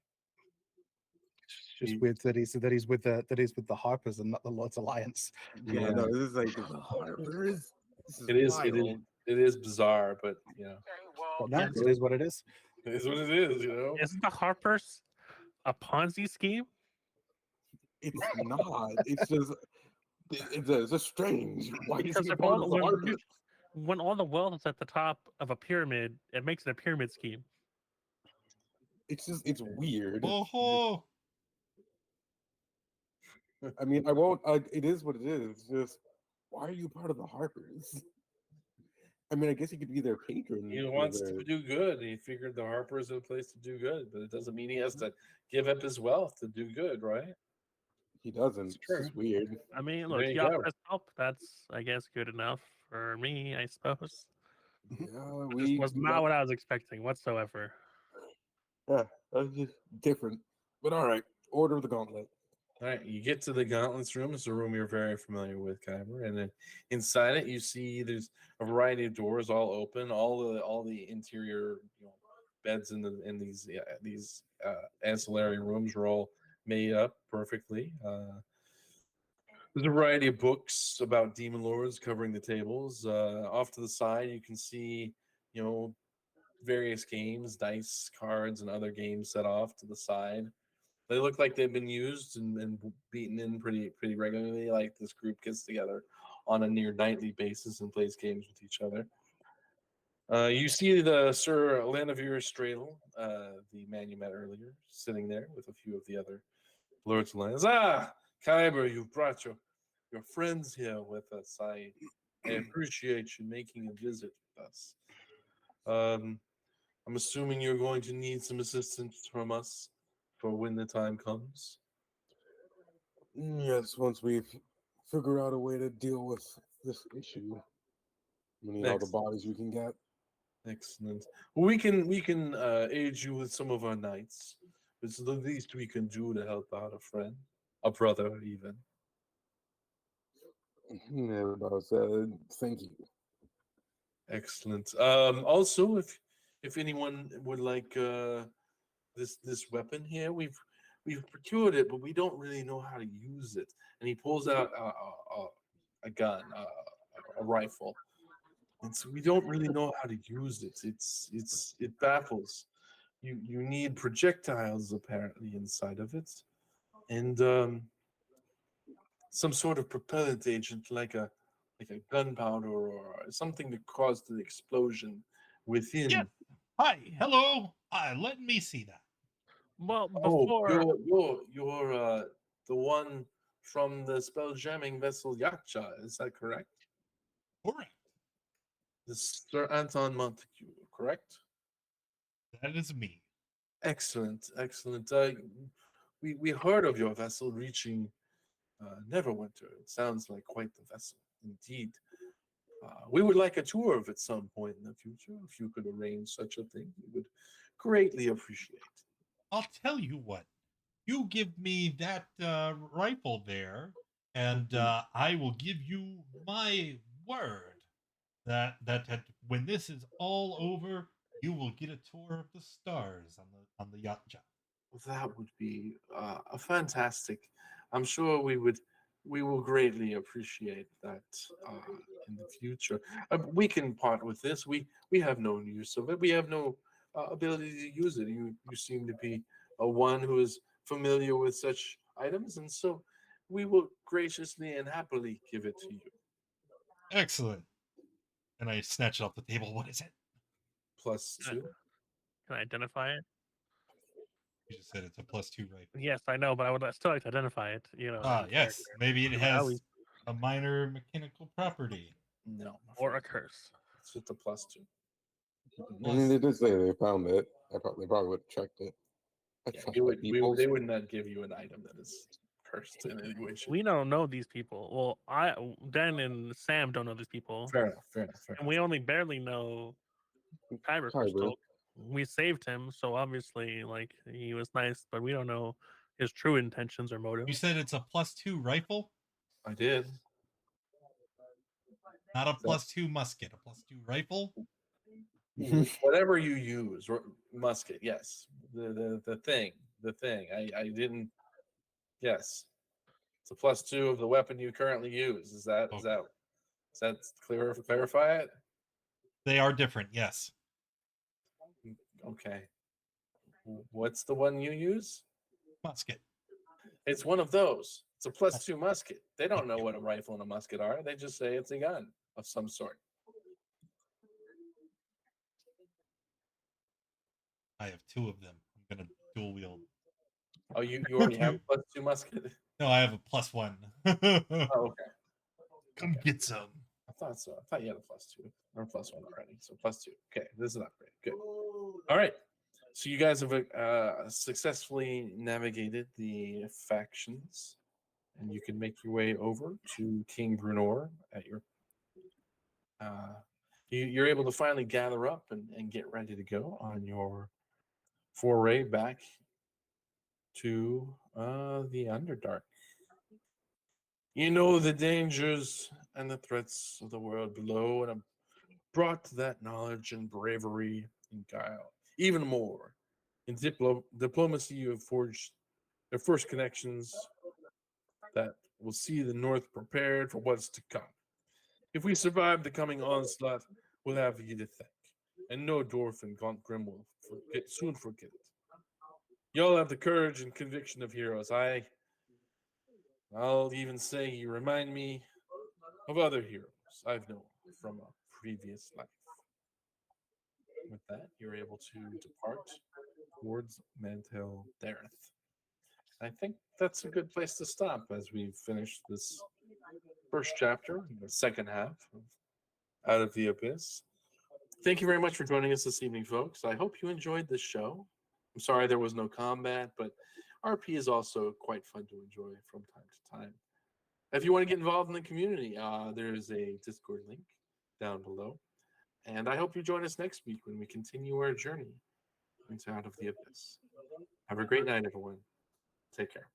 Just You- weird that he's with the Harpers and not the Lord's Alliance. Yeah, no, this is like the Harpers. This is It is wild. it is bizarre, but But no, it is what it is. it is what it is. Isn't the Harpers a Ponzi scheme? It's not. It's just. It's just strange. Why do you Because think if part all, of the Harpers? when all the wealth is at the top of a pyramid, it makes it a pyramid scheme. It's weird. Oh, I mean, I won't. It is what it is. It's just, why are you part of the Harpers? I mean, I guess he could be their patron. He for wants their- to do good. He figured the Harper's a place to do good, but it doesn't mean he has to give up his wealth to do good, right? He doesn't. It's true. just weird. I mean, There look, you he go. offered us help. That's, I guess, good enough for me, I suppose. Yeah, This we was we not got- what I was expecting whatsoever. yeah, that's just different. But all right, Order of the Gauntlet. All right, you get to the Gauntlets room. It's a room you're very familiar with, Kyber, and then inside it you see there's a variety of doors all open. All the interior, beds in these ancillary rooms are all made up perfectly. There's a variety of books about demon lords covering the tables. Off to the side, you can see, various games, dice, cards, and other games set off to the side. They look like they've been used and beaten in pretty regularly. Like this group gets together on a near nightly basis and plays games with each other. You see the Sir Lanavir Stradle, the man you met earlier, sitting there with a few of the other Lords Alliance. Ah, Kyber, you've brought your friends here with us. I appreciate you making a visit with us. I'm assuming you're going to need some assistance from us for when the time comes. Yes, once we figure out a way to deal with this issue, we need all the Excellent. bodies we can get. Excellent. Well, we can aid you with some of our nights. It's the least we can do to help out a friend, a brother, even. Yeah, about said, thank you. Excellent. Also, if anyone would like this weapon here, we've procured it, but we don't really know how to use it. And he pulls out a gun, a rifle, and so we don't really know how to use it. It baffles. You need projectiles apparently inside of it, and some sort of propellant agent like a gunpowder or something to cause the explosion within. Yes. Hi, hello. Let me see that. Well, Oh, before you're the one from the spell jamming vessel Yacha, is that correct? Correct. This Sir Anton Montague, correct? That is me. Excellent, excellent. We heard of your vessel reaching Neverwinter. It sounds like quite the vessel, indeed. We would like a tour of it some point in the future. If you could arrange such a thing, we would greatly appreciate. I'll tell you what. You give me that rifle there, and I will give you my word that when this is all over, you will get a tour of the stars on the yacht job. That would be a fantastic. I'm sure we will greatly appreciate that in the future. We can part with this. We have no use of it. We have no ability to use it. You seem to be one who is familiar with such items, and so we will graciously and happily give it to you. Excellent. And I snatch it off the table. What is it? Plus Uh, 2. can I identify it? You just said it's a +2 rifle. Yes, I know, but I would still like to identify it. In Ah, yes. character. Maybe it I has always- a minor mechanical property. No, I'm or a afraid curse. it's just a +2. I mean, they did say they found it. They probably would have checked it. I Yeah, trust you my would, people. they would not give you an item that is cursed in any way. Shape. We don't know these people. Well, Dan and Sam don't know these people, Fair enough. Fair enough. Fair and we only barely know Kyber Kyber. Crystal. We saved him, so obviously, like, he was nice, but we don't know his true intentions or You motives. said it's a +2 rifle, I did. not a So- +2 musket, a +2 rifle. Whatever you use, musket. Yes, the thing. I didn't. Yes, it's a +2 of the weapon you currently use. Is that clear? Clarify it. They are different, yes. Okay. What's the one you use? Musket. It's one of those. It's a +2 musket. They don't know what a rifle and a musket are. They just say it's a gun of some sort. I have 2 of them. I'm gonna dual wield. Oh, you already have a +2 musket? No, I have a +1. Oh, okay. Come get some. I thought so. I thought you had a +2 or a +1 already. So +2. Okay, this is an upgrade. Good. All right. So you guys have successfully navigated the factions, and you can make your way over to King Brunor at your. You're able to finally gather up and get ready to go on your foray back to the Underdark. You know the dangers and the threats of the world below, and have brought that knowledge and bravery and guile even more. In diplomacy, you have forged the first connections that will see the North prepared for what's to come. If we survive the coming onslaught, we'll have you to thank, and no dwarf and gaunt grim will soon forget it. Y'all have the courage and conviction of heroes. I'll even say you remind me of other heroes I've known from a previous life. With that, you're able to depart towards Mantel Dareth. I think that's a good place to stop as we finish this first chapter, the second half of Out of the Abyss. Thank you very much for joining us this evening, folks. I hope you enjoyed this show. I'm sorry there was no combat, but RP is also quite fun to enjoy from time to time. If you want to get involved in the community, there's a Discord link down below. And I hope you join us next week when we continue our journey into Out of the Abyss. Have a great night, everyone. Take care.